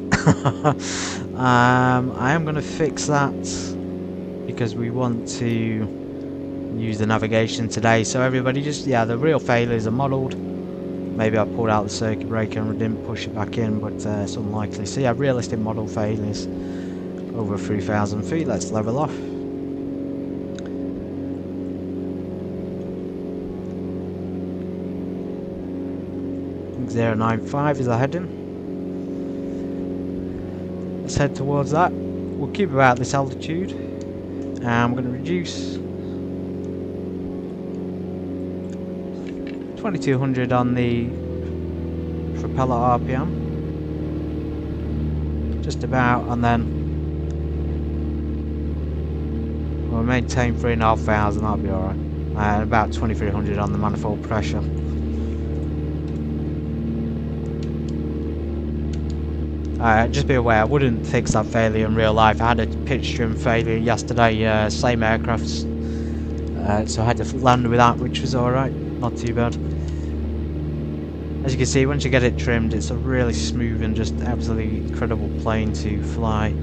I am going to fix that because we want to use the navigation today. So everybody, just the real failures are modelled. Maybe I pulled out the circuit breaker and didn't push it back in, but it's unlikely. So yeah, realistic model failures over 3,000 feet. Let's level off. I think 095 is our heading. Let's head towards that. We'll keep about this altitude, and we're going to reduce 2200 on the propeller RPM, just about, and then we'll maintain 3,500. That'll be alright. And about 2300 on the manifold pressure. Just be aware, I wouldn't fix that failure in real life. I had a pitch trim failure yesterday, same aircrafts, so I had to land with that, which was alright, not too bad. As you can see, once you get it trimmed, it's a really smooth and just absolutely incredible plane to fly.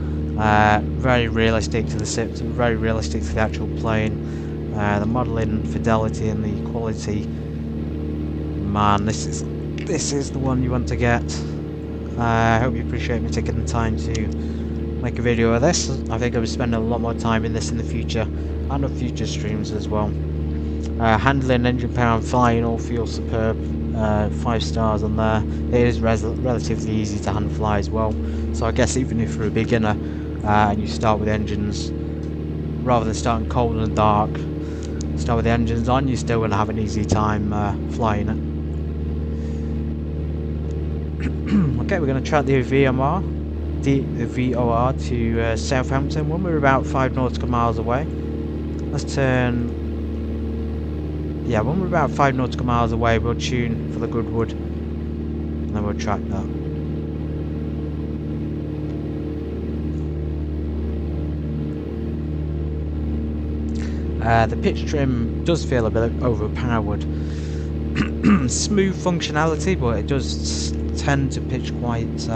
Very realistic to the SIPs, very realistic to the actual plane. The modelling fidelity and the quality, man, this is the one you want to get. I hope you appreciate me taking the time to make a video of this. I think I'll be spending a lot more time in this in the future, and on future streams as well. Handling, engine power and flying all feel superb. 5 stars on there. It is relatively easy to hand fly as well, so I guess even if you're a beginner and you start with engines, rather than starting cold and dark, start with the engines on, you're still going to have an easy time flying it. Okay, we're going to track the VOR to Southampton when we're about 5 nautical miles away. Let's turn... yeah, when we're about 5 nautical miles away, we'll tune for the Goodwood, and then we'll track that. The pitch trim does feel a bit overpowered. Smooth functionality, but it does tend to pitch quite...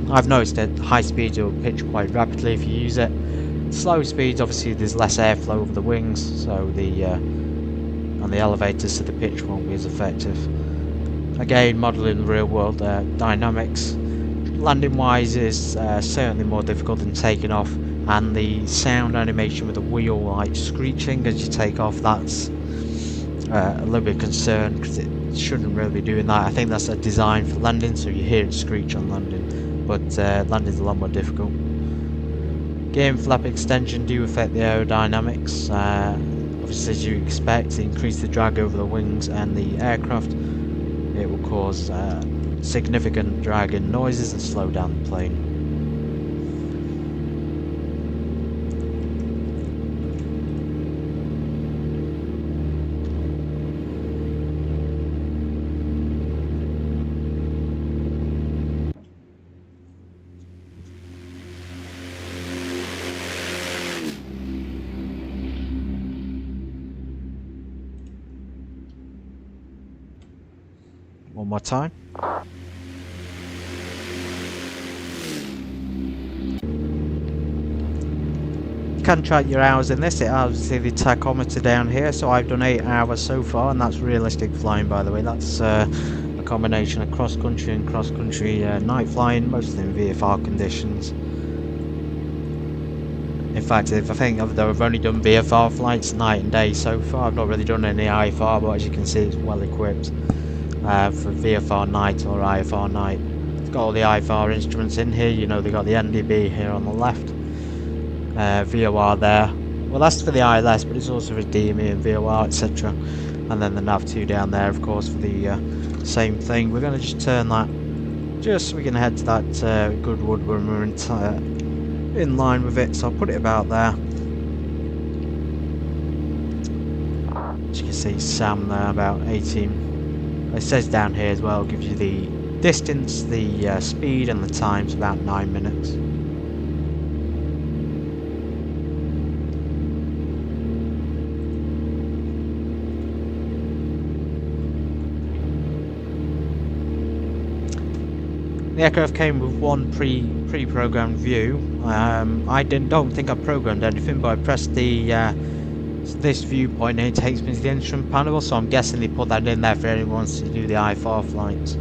I've noticed at high speeds it will pitch quite rapidly if you use it. Slow speeds, obviously there's less airflow over the wings, so the on the elevators, so the pitch won't be as effective. Again, modelling real world dynamics. Landing wise is certainly more difficult than taking off, and the sound animation with the wheel like screeching as you take off, that's a little bit concerned because it shouldn't really be doing that. I think that's a design for landing, so you hear it screech on landing, but landing's a lot more difficult. Gear flap extension do affect the aerodynamics. Obviously, as you expect, increase the drag over the wings and the aircraft. It will cause significant drag and noises and slow down the plane. one more time. You can track your hours in this. It has the tachometer down here, so I've done 8 hours so far, and that's realistic flying, by the way. That's a combination of cross-country and cross-country night flying, mostly in VFR conditions. In fact, if I think though I've only done VFR flights night and day so far, I've not really done any IFR, but as you can see it's well equipped for VFR night or IFR night. It's got all the IFR instruments in here, you know, they've got the NDB here on the left, VOR there, well that's for the ILS, but it's also for DME and VOR, etc. And then the nav2 down there, of course, for the same thing. We're going to just turn that just so we can head to that Goodwood when we're in line with it, so I'll put it about there. As you can see, Sam there, about 18. It says down here as well, gives you the distance, the speed and the times, about 9 minutes. The aircraft came with one pre-programmed view. I don't think I programmed anything, but I pressed the this viewpoint and it takes me to the instrument panel, so I'm guessing they put that in there for anyone who wants to do the IFR flights.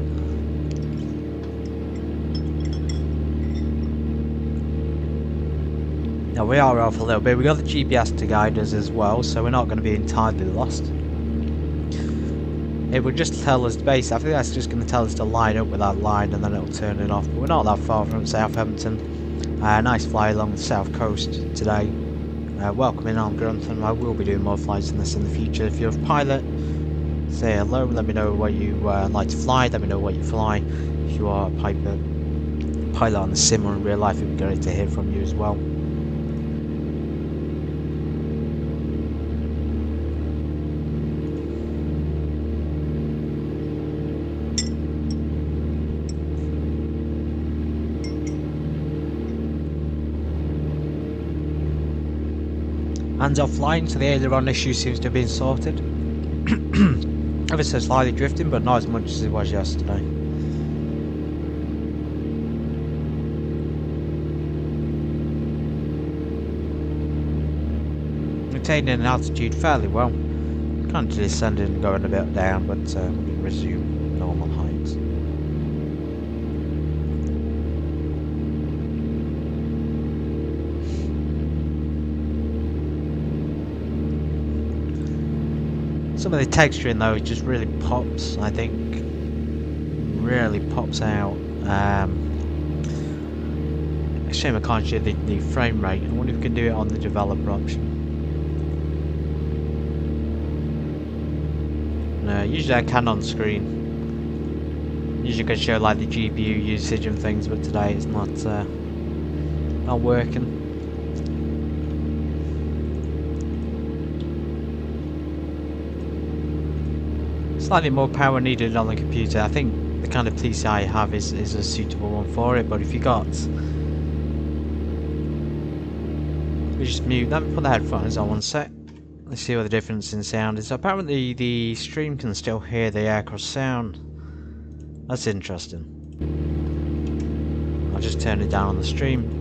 Now we are off a little bit. We got the GPS to guide us as well, so we're not going to be entirely lost. It would just tell us base. I think that's just going to tell us to line up with that line and then it'll turn it off. But we're not that far from Southampton. Nice fly along the south coast today. Welcome in on Grantham. I will be doing more flights in this in the future. If you're a pilot, say hello. Let me know where you like to fly. Let me know what you fly. If you are a pilot on the sim or in real life, it would be great to hear from you as well. Hands off flying, so the aileron issue seems to have been sorted. Ever so slightly drifting, but not as much as it was yesterday. Maintaining an altitude fairly well. Kind of descending and going a bit down, but we can resume normal heights. Some of the texturing though just really pops, I think, really pops out. It's a shame I can't show the frame rate. I wonder if we can do it on the developer option. No, usually I can on screen. Usually I can show like the GPU usage and things, but today it's not working. Slightly more power needed on the computer. I think the kind of PCI I have is a suitable one for it, but if you got... We just mute them, put the headphones on one sec. Let's see what the difference in sound is. Apparently the stream can still hear the aircraft sound. That's interesting. I'll just turn it down on the stream.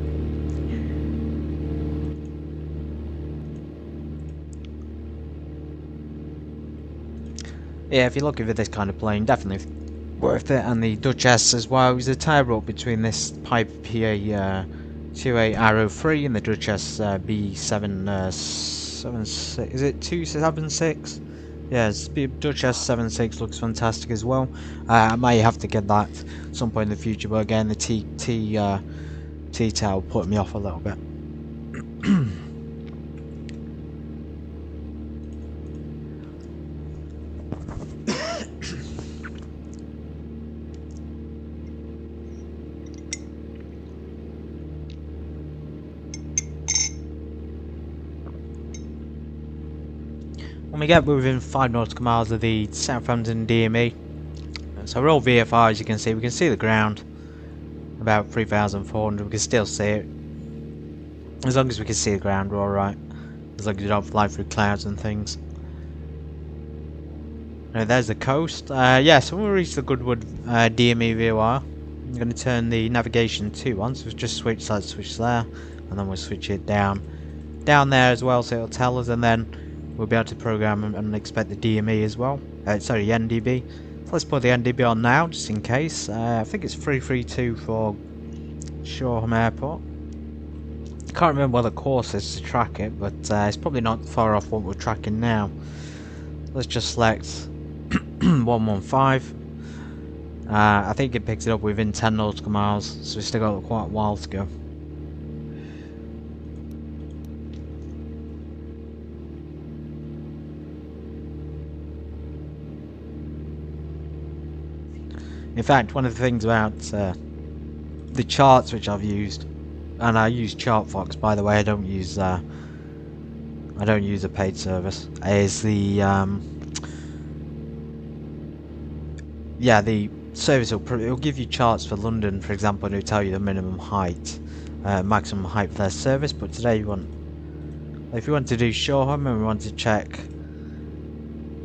Yeah, if you're looking for this kind of plane, definitely worth it. And the Duchess as well. It was a tie-up between this Pipe PA-28R Arrow III and the Duchess B776. Is it 276? Yes, Duchess 76 looks fantastic as well. I may have to get that at some point in the future, but again, the T-tail put me off a little bit. When we get within 5 nautical miles of the Southampton DME, so we're all VFR as you can see. We can see the ground about 3,400. We can still see it. As long as we can see the ground, we're alright. As long as you don't fly through clouds and things. There's the coast. Yeah, so when we reach the Goodwood DME VOR, I'm going to turn the navigation 2 on, so we'll just switch that switch there, and then we'll switch it down there as well, so it'll tell us, and then we'll be able to program and expect the DME as well. Sorry, NDB. So let's put the NDB on now, just in case. I think it's 332 for Shoreham Airport. I can't remember what the course is to track it, but it's probably not far off what we're tracking now. Let's just select 115. I think it picks it up within 10 nautical miles, so we've still got quite a while to go. In fact, one of the things about the charts which I've used, and I use ChartFox, by the way, I don't use a paid service, is the the service will give you charts for London, for example, and it'll tell you the minimum height, maximum height for their service. But today if you want to do Shoreham and we want to check,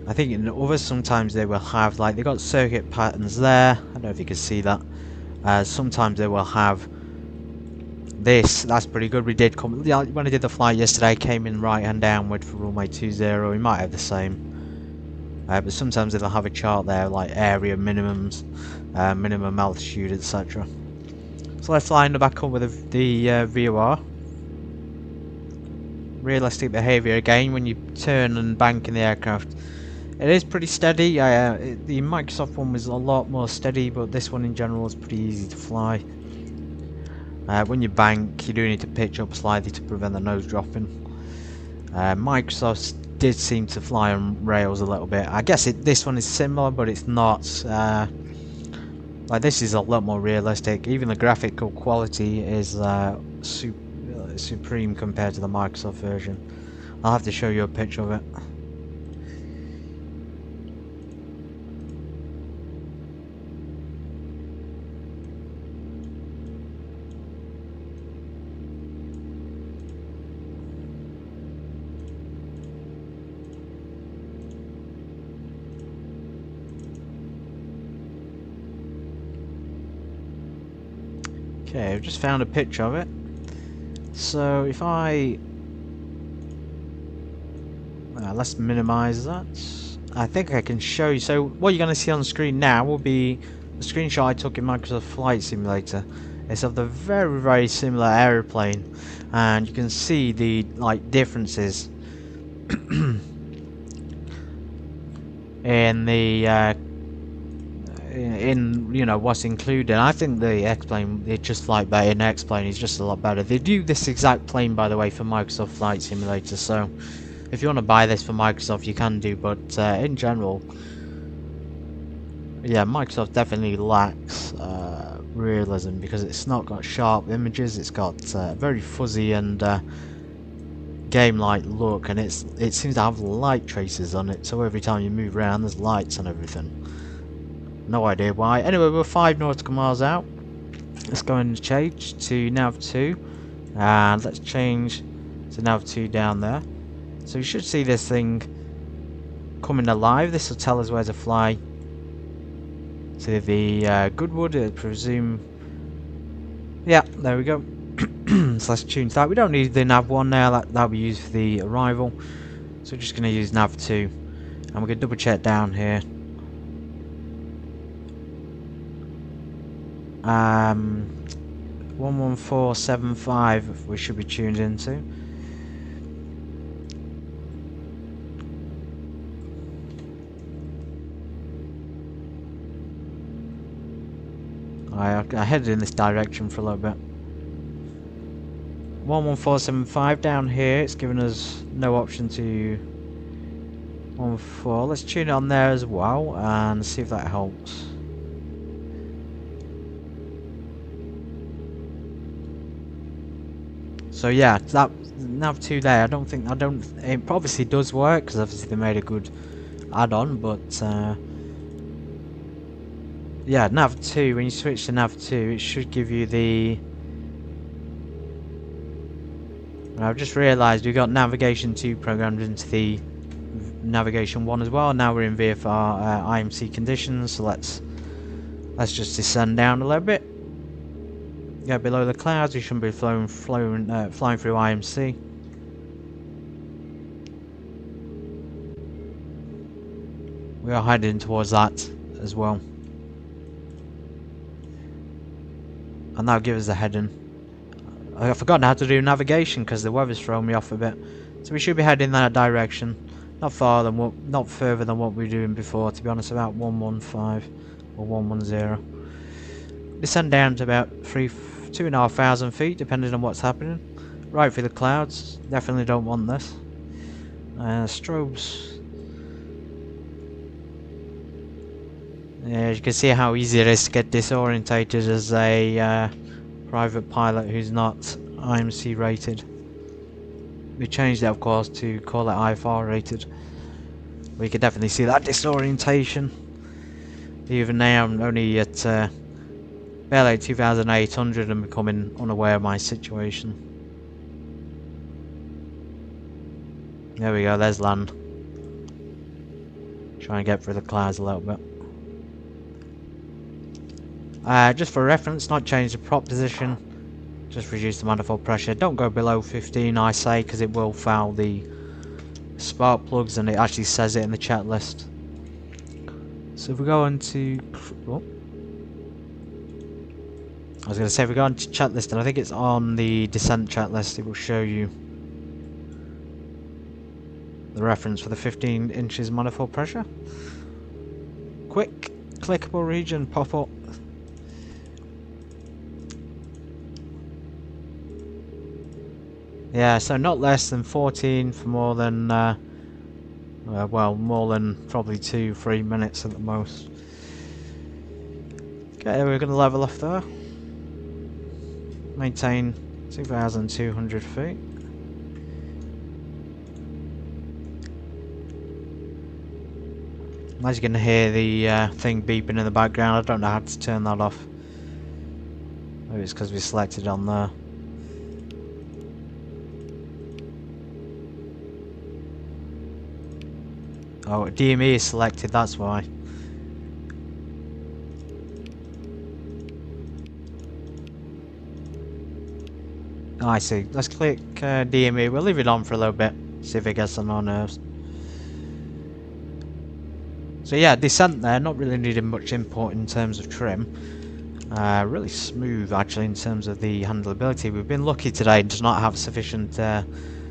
I think in others sometimes they will have, like, they got circuit patterns there. I don't know if you can see that. Sometimes they will have this. That's pretty good. We did come when I did the flight yesterday. Came in right hand downward for runway 20. We might have the same. But sometimes they'll have a chart there, like area minimums, minimum altitude, etc. So let's line the back up with the VOR. Realistic behaviour again when you turn and bank in the aircraft. It is pretty steady. The Microsoft one was a lot more steady, but this one in general is pretty easy to fly. When you bank, you do need to pitch up slightly to prevent the nose dropping. Microsoft did seem to fly on rails a little bit. I guess this one is similar, but it's not. Like, this is a lot more realistic. Even the graphical quality is supreme compared to the Microsoft version. I'll have to show you a picture of it. Okay, I've just found a picture of it. So if I let's minimize that. I think I can show you. So what you're going to see on the screen now will be the screenshot I took in Microsoft Flight Simulator. It's of the very, very similar aeroplane, and you can see the differences in the what's included. I think the X-plane, it's just like better. In X-plane is just a lot better. They do this exact plane, by the way, for Microsoft Flight Simulator, so if you want to buy this for Microsoft you can do, but in general, yeah, Microsoft definitely lacks realism, because it's not got sharp images. It's got very fuzzy and game-like look, and it seems to have light traces on it, so every time you move around there's lights and everything. No idea why. Anyway, we're 5 nautical miles out. Let's go and change to nav 2, and let's change to nav 2 down there. So you should see this thing coming alive. This will tell us where to fly to the Goodwood, I presume. Yeah, there we go. So let's tune to that. We don't need the nav 1 now. That'll be used for the arrival. So we're just going to use nav 2, and we're going to double check down here. 11475 we should be tuned into. I headed in this direction for a little bit. 11475 down here. It's given us no option to 14. Let's tune it on there as well and see if that helps. So yeah, that nav 2 there, it obviously does work, because obviously they made a good add-on, but yeah, nav 2, when you switch to nav 2, it should give you the... I've just realised we've got navigation 2 programmed into the navigation 1 as well. Now we're in VFR IMC conditions, so let's just descend down a little bit. Get below the clouds. We shouldn't be flying through IMC. We are heading towards that as well. And that'll give us a heading. I've forgotten how to do navigation because the weather's thrown me off a bit. So we should be heading in that direction. Not further than what we were doing before, to be honest, about 115 or 110. Descend down to about 2,500 feet, depending on what's happening. Right through the clouds. Definitely don't want this. Strobes. Yeah, as you can see how easy it is to get disorientated as a private pilot who's not IMC rated. We changed it, of course, to call it IFR rated. We could definitely see that disorientation. Even now, I'm only at barely 2,800 and becoming unaware of my situation. There we go, there's land. Try and get through the clouds a little bit. Just for reference, not change the prop position, just reduce the manifold pressure. Don't go below 15, I say, because it will foul the spark plugs, and it actually says it in the checklist. So if we go into, I was going to say, if we go into checklist, and I think it's on the descent checklist, it will show you the reference for the 15 inches manifold pressure. Quick clickable region pop up. Yeah, so not less than 14 for more than, well, more than probably 2-3 minutes at the most. Okay, we're going to level off there. Maintain 2,200 feet. As you can hear the thing beeping in the background, I don't know how to turn that off. Maybe it's because we selected on there. Oh, DME is selected, that's why. Oh, I see. Let's click DME. We'll leave it on for a little bit, see if it gets on our nerves. So yeah, descent there, not really needing much input in terms of trim. Really smooth actually in terms of the handleability. We've been lucky today to not have sufficient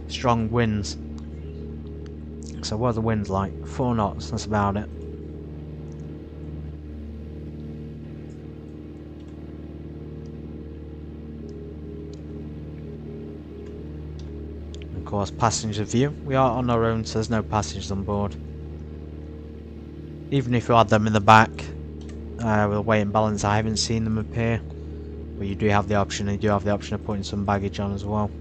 strong winds. So what are the winds like? 4 knots, that's about it. Of course, passenger view. We are on our own, so there's no passengers on board. Even if you had them in the back, with a weight and balance, I haven't seen them appear. But you do have the option, and you do have the option of putting some baggage on as well.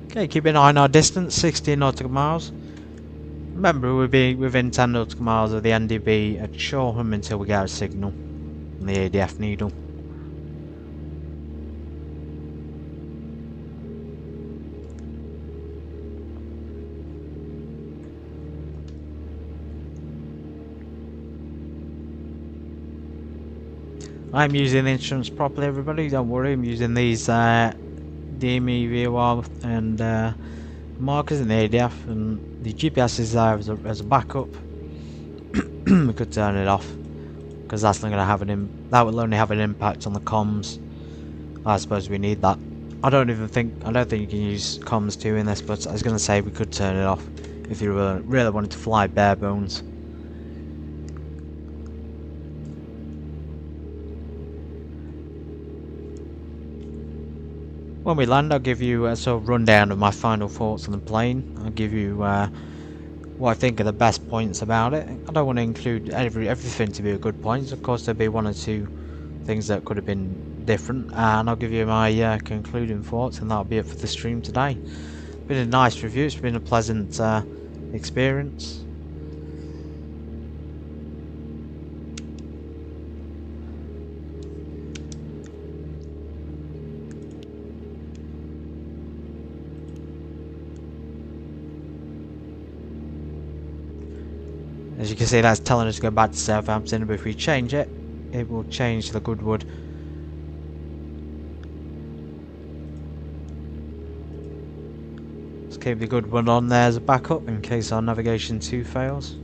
Okay, keep an eye on our distance, 16 nautical miles. Remember, we'll be within 10 nautical miles of the NDB at Shoreham until we get a signal on the ADF needle. I'm using the instruments properly, everybody, don't worry. I'm using these DME, VOR and markers in the ADF, and the GPS is there as a backup. We could turn it off because that's not going to have that will only have an impact on the comms. I suppose we need that. I don't think you can use comms too in this, but I was going to say we could turn it off if you really wanted to fly bare bones. When we land, I'll give you a sort of rundown of my final thoughts on the plane. I'll give you what I think are the best points about it. I don't want to include everything to be a good point. Of course, there'll be 1 or 2 things that could have been different, and I'll give you my concluding thoughts, and that'll be it for the stream today. It's been a nice review. It's been a pleasant experience. As you can see, that's telling us to go back to Southampton, but if we change it, it will change to the Goodwood. Let's keep the Goodwood on there as a backup in case our navigation 2 fails.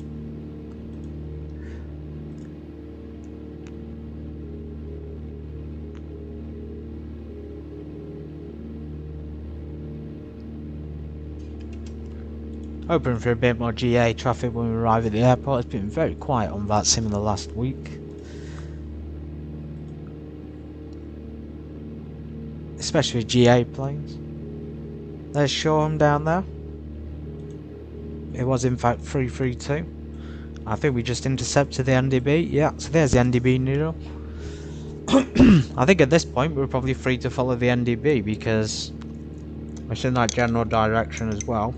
Hoping for a bit more GA traffic when we arrive at the airport. It's been very quiet on that sim in the last week. Especially with GA planes. There's Shoreham down there. It was in fact 332. I think we just intercepted the NDB. Yeah, so there's the NDB needle. I think at this point we're probably free to follow the NDB because it's in that general direction as well.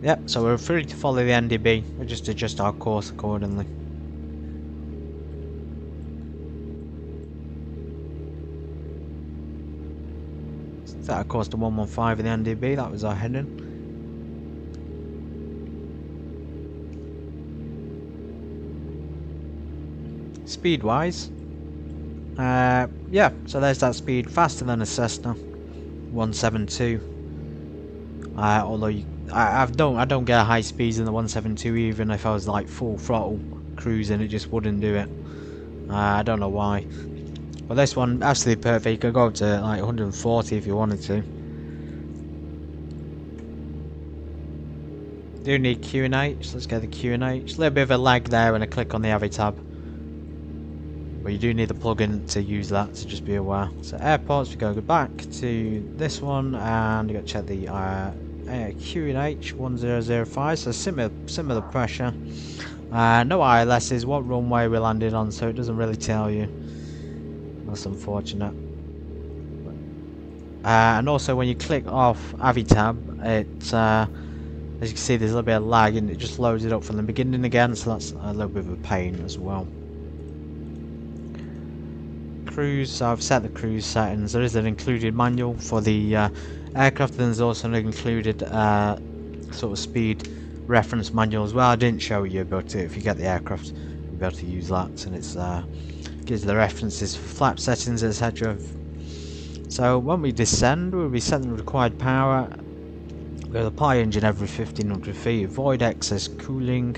Yep, so we're free to follow the NDB. We'll just adjust our course accordingly. Set our course to 115 in the NDB, that was our heading. Speed wise, yeah, so there's that speed, faster than a Cessna 172. Although I don't get high speeds in the 172 even if I was like full throttle cruising, it just wouldn't do it. I don't know why. But this one, absolutely perfect. You could go up to like 140 if you wanted to. Do need Q&H, let's get the Q&H. A little bit of a lag there when I click on the Avi tab. But you do need the plugin to use that, so just be aware. So airports, we go back to this one and you got to check the Q&H 1005, so similar pressure. No ILSs, what runway we landed on, so it doesn't really tell you. That's unfortunate. And also when you click off Avi tab, it as you can see there's a little bit of lag and it just loads it up from the beginning again, so that's a little bit of a pain as well. Cruise, so I've set the cruise settings. There is an included manual for the aircraft, and there's also an included sort of speed reference manual as well. I didn't show you, but if you get the aircraft you'll be able to use that, and it's gives the references for flap settings, etc. So when we descend, we'll be setting the required power. We have the PI engine every 1500 feet, avoid excess cooling.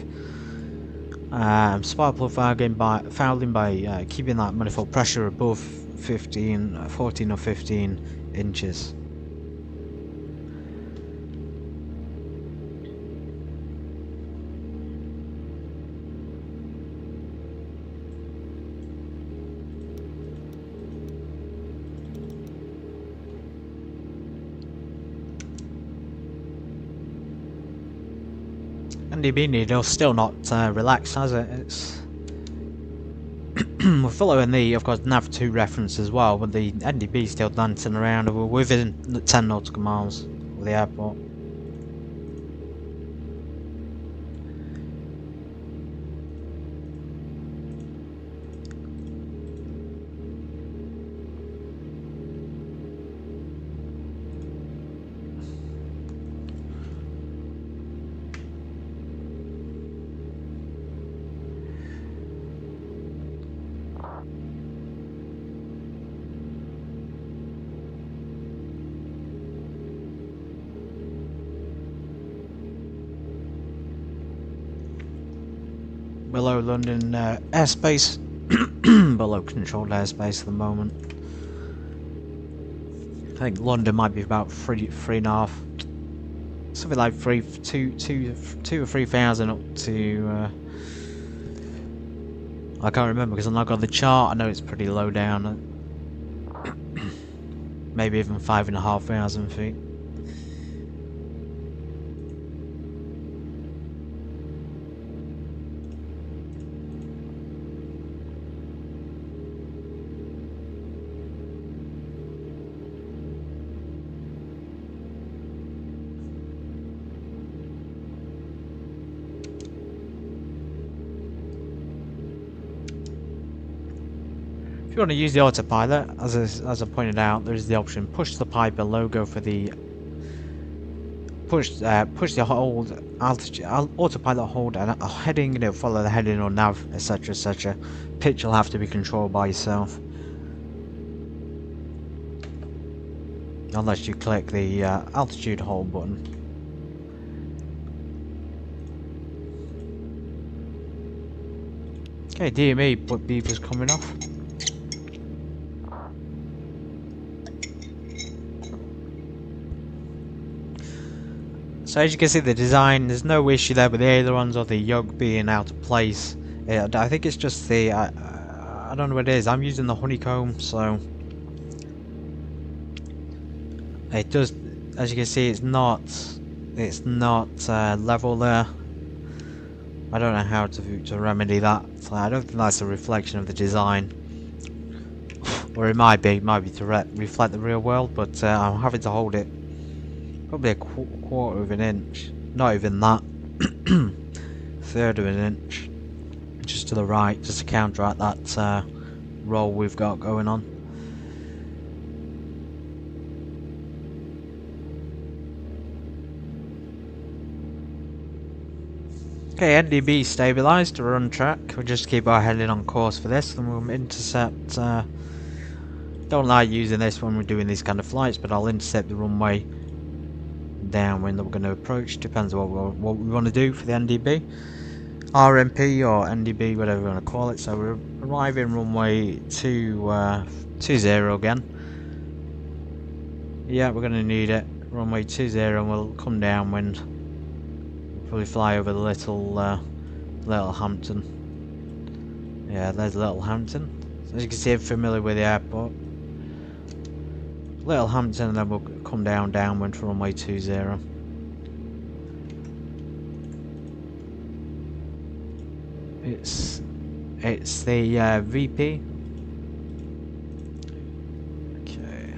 Spark plug fouling by keeping that manifold pressure above 14 or 15 inches. NDB needle still not relaxed, has it? It's we're following the, of course, nav 2 reference as well, but the NDB still dancing around. We're within the 10 nautical miles of the airport. Below London airspace, below controlled airspace at the moment. I think London might be about 3.5, something like 2 or 3,000 up to. I can't remember because I'm not got the chart. I know it's pretty low down. Maybe even 5,500 feet. you want to use the autopilot, as I pointed out, there's the option push the pipe below, go for the push the hold altitude, autopilot hold and a heading, follow the heading or nav, etc, etc. Pitch will have to be controlled by yourself, unless you click the altitude hold button. Okay, DME beeper's coming off. So as you can see, the design, there's no issue there with the ailerons or the yoke being out of place. I think it's just the, I don't know what it is, I'm using the honeycomb, so it does, as you can see, it's not level there. I don't know how to remedy that. I don't think that's a reflection of the design, or it might be to reflect the real world, but I'm having to hold it probably a quarter of an inch, not even that, third of an inch, just to the right, just to counteract that roll we've got going on. Okay, NDB stabilised, we're on track. We'll just keep our heading on course for this, and we'll intercept. Don't like using this when we're doing these kind of flights, but I'll intercept the runway downwind that we're going to approach. Depends on what we want to do for the NDB, RMP or NDB, whatever you want to call it. So we're arriving runway 20 again. Yeah, we're going to need it. Runway 20, and we'll come downwind. Probably fly over the Little Hampton. Yeah, there's Little Hampton. So as you can see, I'm familiar with the airport. Little Hampton, and then we'll come downwind for runway 20. It's the VP. Okay.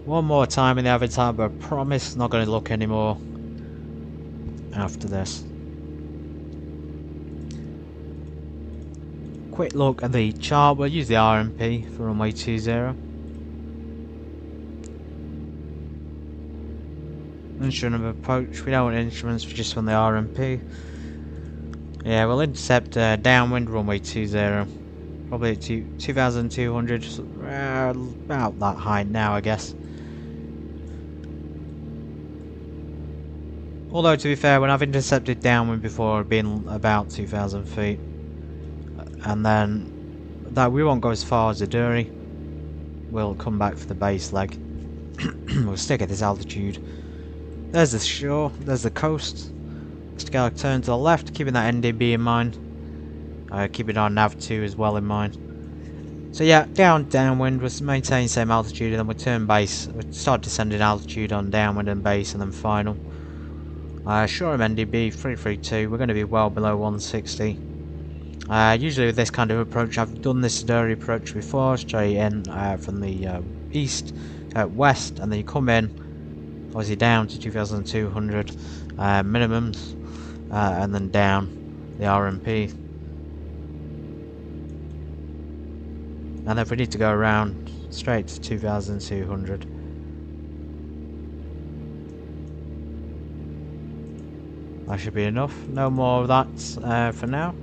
One more time in the avatar, but I promise not going to look anymore after this. Quick look at the chart. We'll use the RMP for runway 20. Instrument of approach. We don't want instruments, we just want the RMP. Yeah, we'll intercept downwind runway 20. Probably at 2,200, about that height now, I guess. Although, to be fair, when I've intercepted downwind before, I've been about 2,000 feet. And then, that we won't go as far as Addon. We'll come back for the base leg. We'll stick at this altitude. There's the shore, there's the coast. Just gotta turn to the left, keeping that NDB in mind. Keeping our nav 2 as well in mind. So yeah, downwind, we'll maintain same altitude, and then we'll turn base. We'll start descending altitude on downwind and base, and then final. Shoreham NDB 332, we're going to be well below 160. Usually with this kind of approach, I've done this Addon approach before, straight in from the east, west, and then you come in, obviously down to 2,200 minimums, and then down the RMP. And if we need to go around, straight to 2,200. That should be enough. No more of that for now.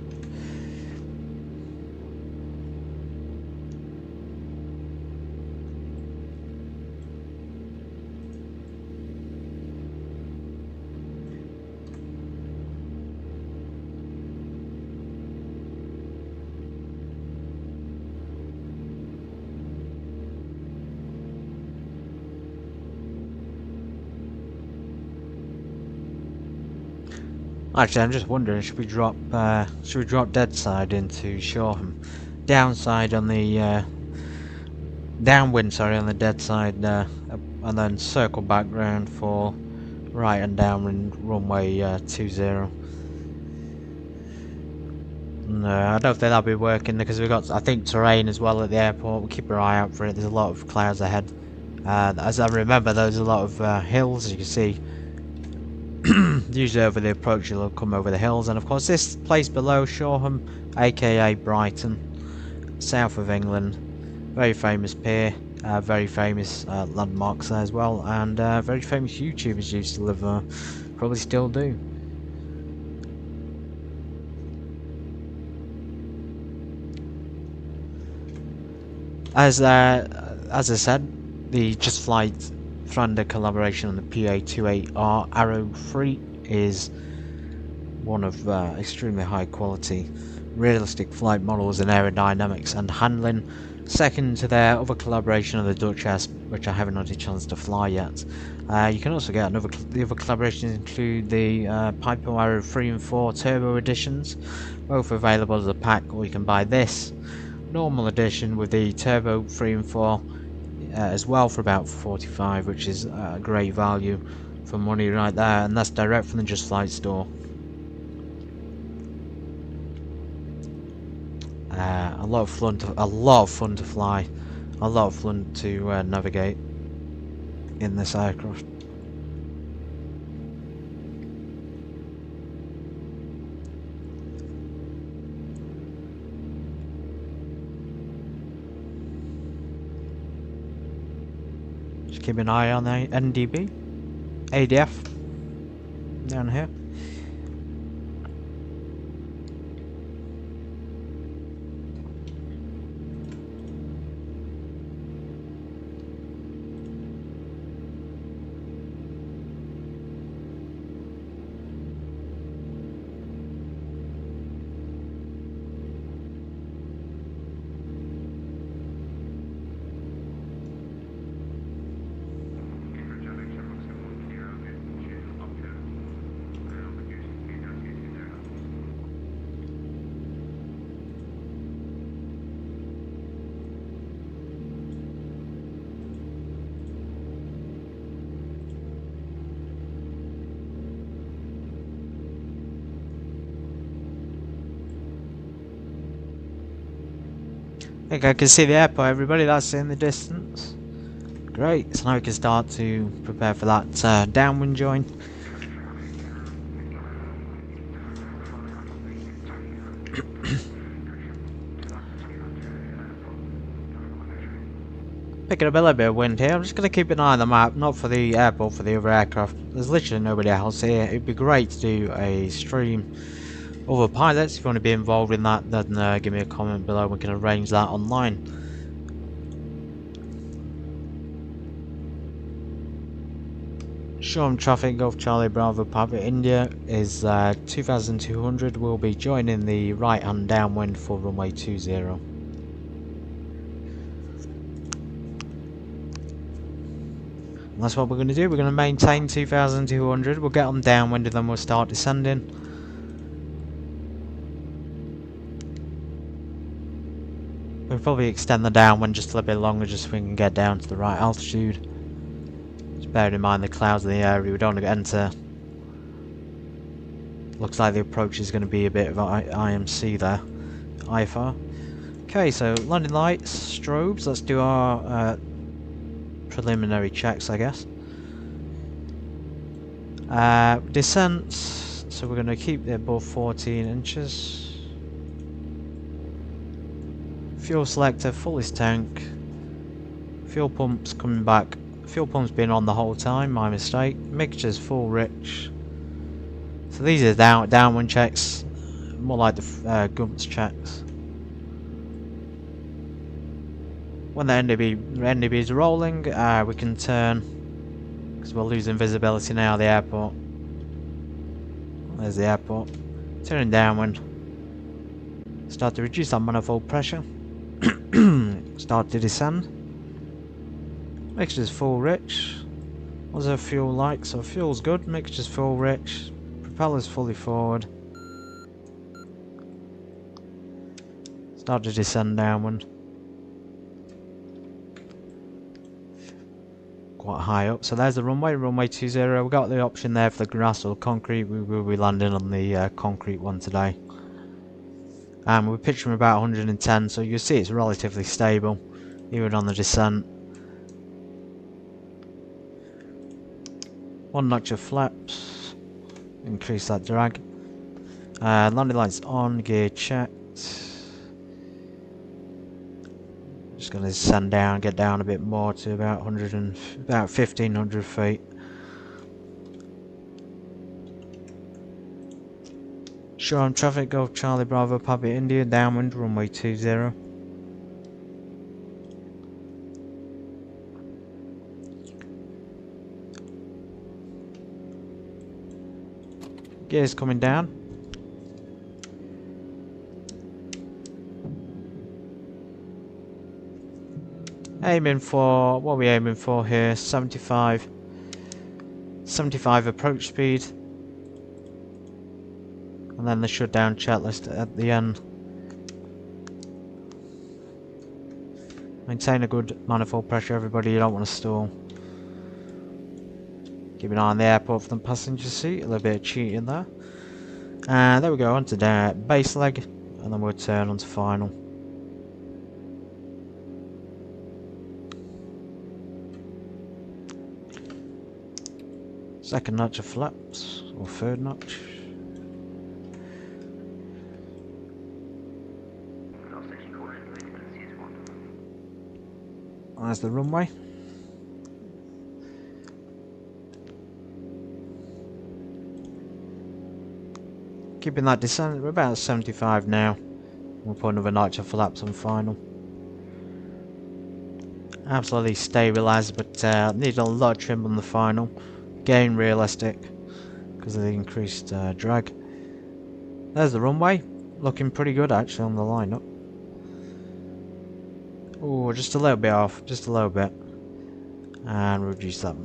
Actually, I'm just wondering, should we drop dead side into Shoreham, downside on the downwind, sorry, on the dead side, and then circle back round for right and downwind runway 20. No, I don't think that'll be working because we've got, I think, terrain as well at the airport. We'll keep our eye out for it. There's a lot of clouds ahead. As I remember, there's a lot of hills, as you can see. Usually over the approach you'll come over the hills, and of course this place below, Shoreham, aka Brighton, south of England. Very famous pier, very famous landmarks there as well, and very famous YouTubers used to live there, probably still do. As I said, the Just Flight funded collaboration on the PA-28R Arrow III is one of extremely high quality, realistic flight models in aerodynamics and handling, second to their other collaboration on the Duchess, which I haven't had a chance to fly yet. You can also get the other collaborations include the Piper Arrow 3 and 4 Turbo editions, both available as a pack, or you can buy this normal edition with the Turbo 3 and 4 as well for about $45, which is great value for money right there, and that's direct from the Just Flight store. A lot of fun to fly, a lot of fun to navigate in this aircraft. Just keep an eye on the NDB, ADF down here. I think I can see the airport, everybody. That's in the distance. Great, so now we can start to prepare for that downwind join. Picking up a little bit of wind here. I'm just going to keep an eye on the map, not for the airport, for the other aircraft. There's literally nobody else here. It'd be great to do a stream. Other pilots, if you want to be involved in that, then give me a comment below. We can arrange that online. Shoreham traffic, Golf Charlie Bravo Papa India is 2,200. We'll be joining the right hand downwind for runway 20. And that's what we're going to do. We're going to maintain 2,200. We'll get on downwind and then we'll start descending. We'll probably extend the downwind just a little bit longer just so we can get down to the right altitude. Just bearing in mind the clouds in the area, we don't want to enter. Looks like the approach is going to be a bit of IMC there. IFR. Okay, so landing lights, strobes. Let's do our preliminary checks, I guess. Descent. So we're going to keep it above 14 inches. Fuel selector, fullest tank. Fuel pumps coming back. Fuel pumps been on the whole time, my mistake. Mixtures full rich. So these are downwind checks, more like the Gump's checks. When the NDB is rolling, we can turn, because we're losing visibility now of the airport. There's the airport. Turning downwind. Start to reduce that manifold pressure. Start to descend. Mixture's full rich. What's our fuel like? So fuel's good, mixture's full rich, propeller's fully forward. Start to descend downwind. Quite high up. So there's the runway 20. We've got the option there for the grass or concrete. We will be landing on the concrete one today. And we're pitching about 110, so you'll see it's relatively stable, even on the descent. One notch of flaps, increase that drag. Landing lights on, gear checked. Just going to descend down, get down a bit more to about 1500 feet. Shoreham traffic, Golf Charlie Bravo Papa India, downwind, runway 20. Gears coming down. Aiming for, what are we aiming for here? 75 approach speed. And then the shutdown checklist at the end. Maintain a good manifold pressure, everybody, you don't want to stall. Keep an eye on the airport for the passenger seat, a little bit of cheating there. And there we go, onto the base leg, and then we'll turn onto final. Second notch of flaps, or third notch. There's the runway. Keeping that descent, we're about 75 now. We'll put another notch of flaps on final. Absolutely stabilised, but need a lot of trim on the final. Again, realistic because of the increased drag. There's the runway, looking pretty good actually on the lineup. Oh, just a little bit off, just a little bit. And reduce that.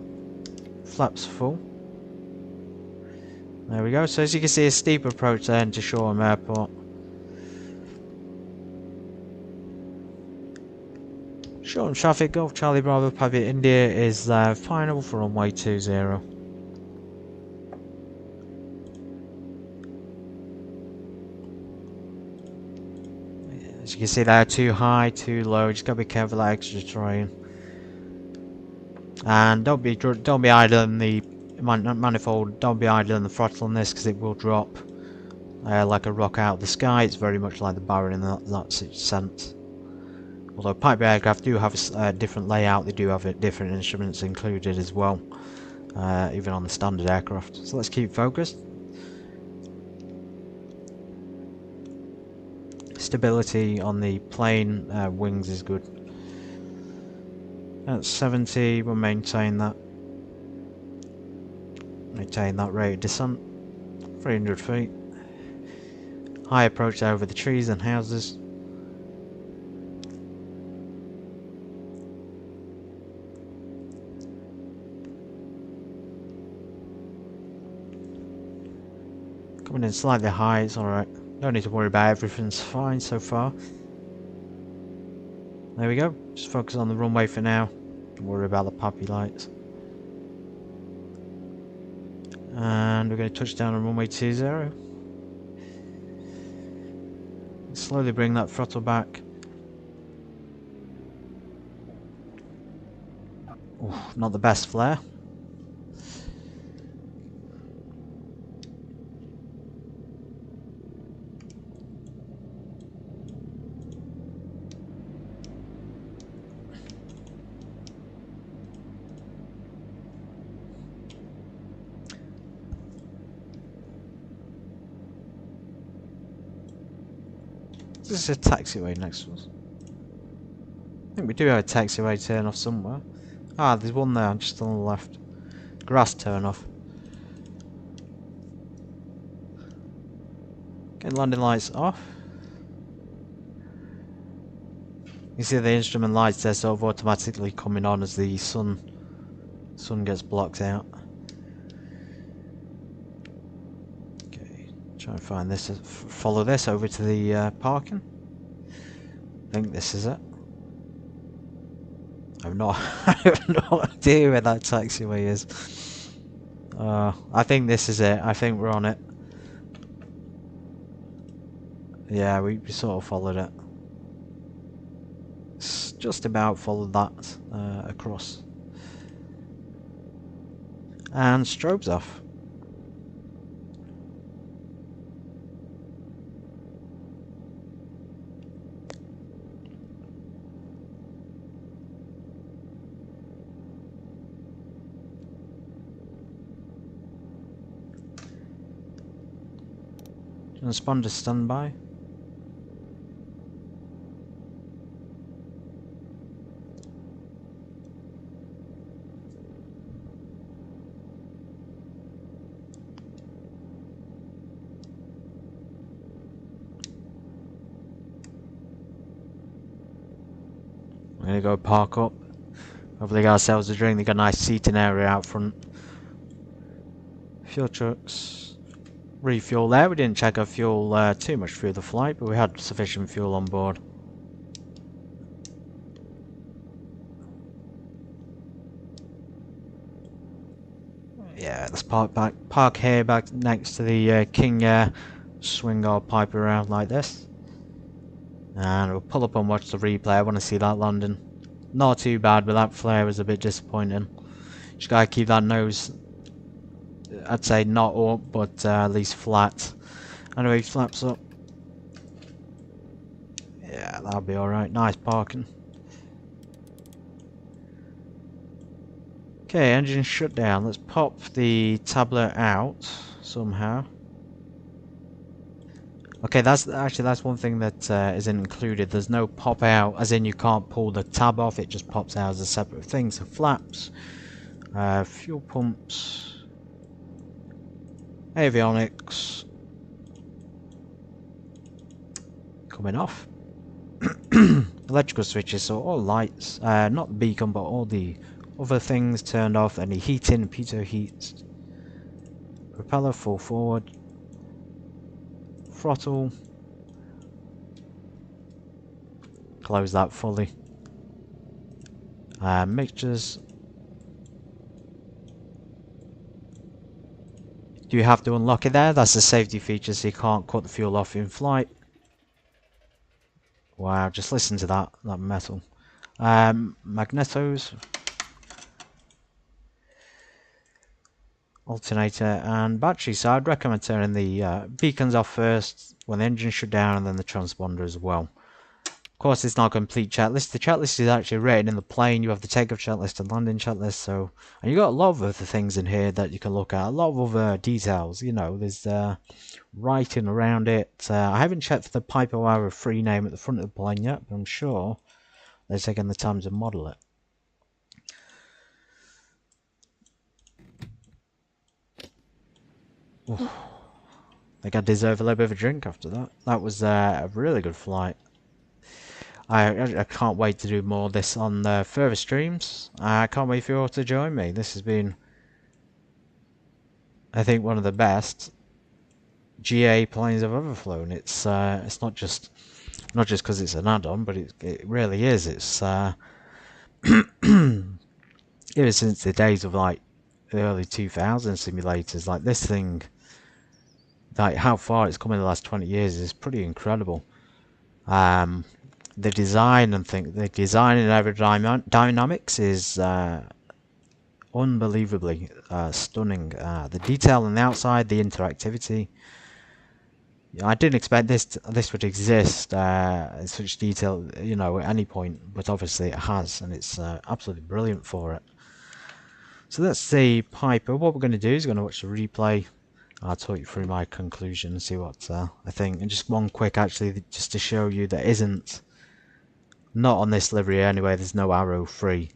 Flaps full. There we go. So as you can see, a steep approach there into Shoreham Airport. Shoreham traffic, Golf Charlie Bravo Papa India is final for runway 20. As you can see, they're too high, too low. Just gotta be careful of that extra terrain. And don't be idling the manifold. Don't be idling the throttle on this because it will drop like a rock out of the sky. It's very much like the Baron in that sense. Although pipe aircraft do have a different layout, they do have different instruments included as well, even on the standard aircraft. So let's keep focused. Stability on the plane wings is good. At 70, we'll maintain that. Maintain that rate of descent. 300 feet. High approach over the trees and houses. Coming in slightly high, it's alright. Don't need to worry about it, everything's fine so far. There we go, just focus on the runway for now. Don't worry about the puppy lights. And we're going to touch down on runway 20. Slowly bring that throttle back. Ooh, not the best flare. This is a taxiway next to us. I think we do have a taxiway turn off somewhere. Ah, there's one there just on the left. Grass turn off. Getting landing lights off. You see the instrument lights there sort of automatically coming on as the sun gets blocked out. Okay, try and find this. Follow this over to the parking. I think this is it. I have no idea where that taxiway is. I think this is it. I think we're on it. Yeah, we sort of followed it. Just about followed that across. And strobes off. Transponder standby. We're gonna go park up. Hopefully get ourselves a drink. They got a nice seating area out front. Fuel trucks. Refuel there. We didn't check our fuel too much through the flight, but we had sufficient fuel on board. Yeah, let's park here back next to the King Air. Swing our pipe around like this. And we'll pull up and watch the replay. I want to see that landing. Not too bad, but that flare was a bit disappointing. Just gotta keep that nose, I'd say not up, but at least flat. Anyway, flaps up. Yeah, that'll be alright. Nice parking. Okay, engine shut down. Let's pop the tablet out somehow. Okay, that's one thing that isn't included. There's no pop out, as in you can't pull the tab off. It just pops out as a separate thing. So flaps, fuel pumps, avionics coming off. Electrical switches, so all lights, not the beacon, but all the other things turned off. Any heating, pitot heat, propeller full forward. Throttle, close that fully. Mixtures, do you have to unlock it there? That's a safety feature, so you can't cut the fuel off in flight. Wow, just listen to that metal. Magnetos, alternator and battery. So I'd recommend turning the beacons off first when the engine shut down, and then the transponder as well. Of course, it's not a complete checklist. The checklist is actually written in the plane. You have the takeoff checklist and landing checklist. So, and you got a lot of other things in here that you can look at. A lot of other details. You know, there's writing around it. I haven't checked for the PA-28R Arrow III name at the front of the plane yet, but I'm sure they're taking the time to model it. Oof. I think I deserve a little bit of a drink after that. That was a really good flight. I can't wait to do more of this on further streams. I can't wait for you all to join me. This has been, I think, one of the best GA planes I've ever flown. It's not just because it's an add-on, but it really is. It's ever since the days of like the early 2000 simulators, like this thing, like how far it's come in the last 20 years is pretty incredible. The design and aerodynamics is unbelievably stunning. The detail on the outside, the interactivity. I didn't expect this would exist in such detail, you know, at any point, but obviously it has, and it's absolutely brilliant for it. So that's the Piper. What we're going to do is we're going to watch the replay. I'll talk you through my conclusion and see what I think. And just one quick, actually, just to show you that isn't, not on this livery anyway, there's no Arrow III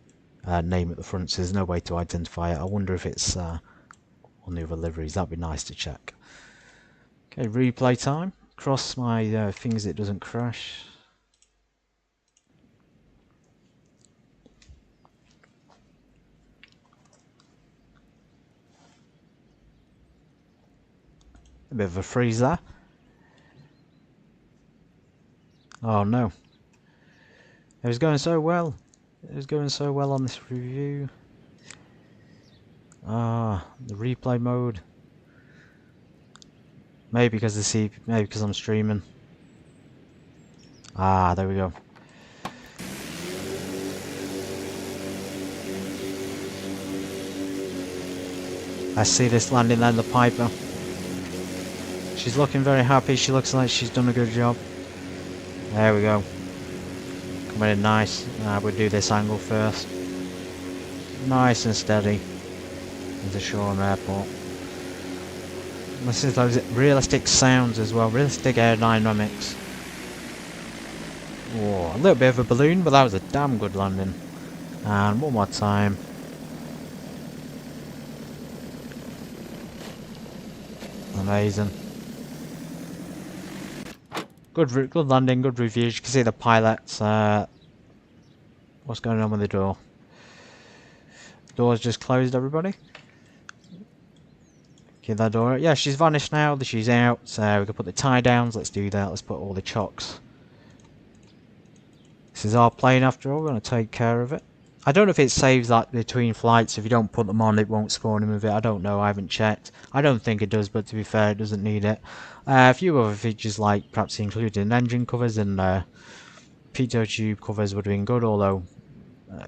name at the front, so there's no way to identify it. I wonder if it's on the other liveries. That'd be nice to check. Okay, replay time. Cross my fingers it doesn't crash. A bit of a freeze there. Oh no. It was going so well. It was going so well on this review. Ah, the replay mode. Maybe because I'm streaming. Ah, there we go. I see this landing then, the Piper. She's looking very happy. She looks like she's done a good job. There we go. Coming in nice. We'll do this angle first. Nice and steady into Shoreham Airport. This is those realistic sounds as well, realistic aerodynamics. Oh, a little bit of a balloon, but that was a damn good landing. And one more time. Amazing. Good landing, good reviews. You can see the pilots. What's going on with the door? Door's just closed, everybody. Get that door. Yeah, she's vanished now. She's out. So we can put the tie downs. Let's do that. Let's put all the chocks. This is our plane after all. We're going to take care of it. I don't know if it saves like between flights. If you don't put them on, it won't spawn them with it. I don't know. I haven't checked. I don't think it does, but to be fair, it doesn't need it. A few other features like perhaps including engine covers and pitot tube covers would have been good. Although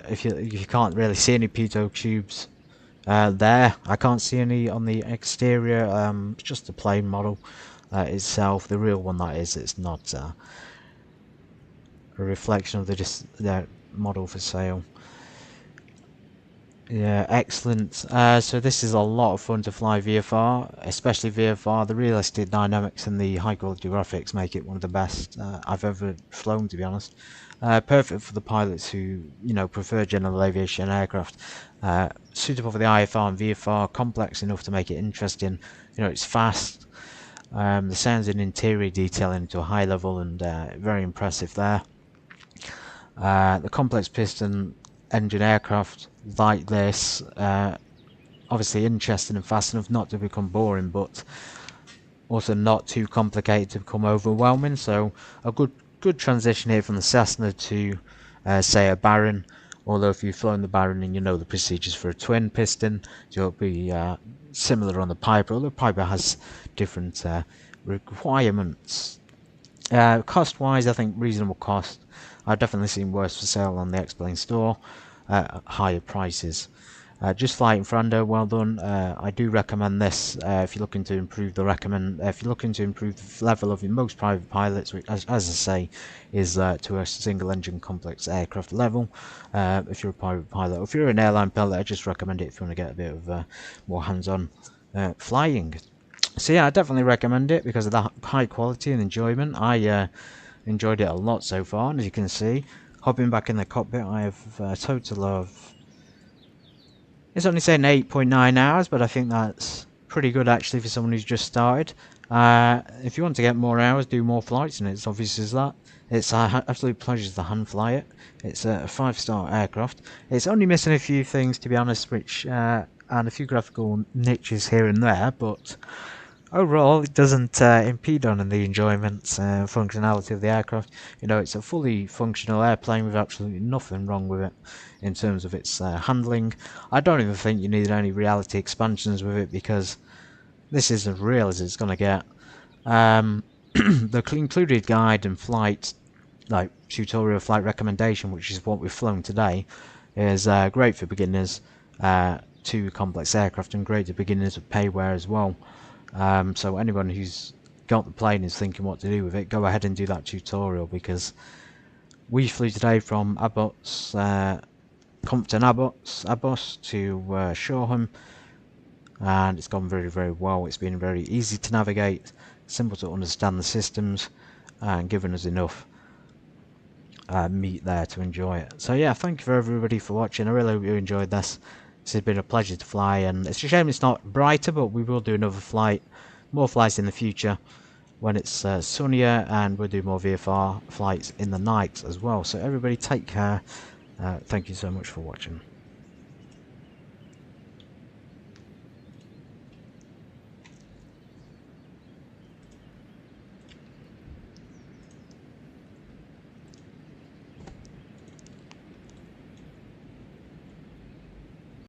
if you can't really see any pitot tubes there, I can't see any on the exterior. It's just the plane model itself. The real one that is. It's not a reflection of the model for sale. Yeah, excellent. So this is a lot of fun to fly VFR, especially VFR. The realistic dynamics and the high quality graphics make it one of the best I've ever flown, to be honest. Perfect for the pilots who, prefer general aviation aircraft. Suitable for the IFR and VFR, complex enough to make it interesting. It's fast. The sounds and interior detailing to a high level and very impressive there. The complex piston engine aircraft like this, obviously interesting and fast enough not to become boring, but also not too complicated to become overwhelming. So a good transition here from the Cessna to say a Baron. Although if you've flown the Baron and you know the procedures for a twin piston, you'll be similar on the Piper, although Piper has different requirements. Cost wise, I think reasonable cost. I've definitely seen worse for sale on the X-Plane store at higher prices. Just flying Frando, well done. I do recommend this if you're looking to improve if you're looking to improve the level of your most private pilots, which, as I say, is to a single engine complex aircraft level. If you're a private pilot, or if you're an airline pilot, I just recommend it if you want to get a bit of more hands-on flying. So yeah, I definitely recommend it because of the high quality and enjoyment. I enjoyed it a lot so far, and as you can see, hopping back in the cockpit, I have a total of, it's only saying 8.9 hours, but I think that's pretty good actually for someone who's just started. If you want to get more hours, do more flights, and it's obvious as that. It's an absolute pleasure to hand fly it. It's a 5-star aircraft. It's only missing a few things, to be honest, which and a few graphical niches here and there, but overall, it doesn't impede on the enjoyment and functionality of the aircraft. It's a fully functional airplane with absolutely nothing wrong with it in terms of its handling. I don't even think you need any reality expansions with it because this is as real as it's going to get. The included guide and flight, like tutorial flight recommendation, which is what we've flown today, is great for beginners to complex aircraft and great for beginners with payware as well. So anyone who's got the plane is thinking what to do with it, go ahead and do that tutorial, because we flew today from Compton-Abbas to Shoreham, and it's gone very, very well. It's been very easy to navigate, simple to understand the systems, and given us enough meat there to enjoy it. So yeah, thank you for everybody for watching. I really hope you enjoyed this. This has been a pleasure to fly, and it's a shame it's not brighter, but we will do another flight, more flights in the future when it's sunnier, and we'll do more VFR flights in the night as well. So everybody take care. Thank you so much for watching.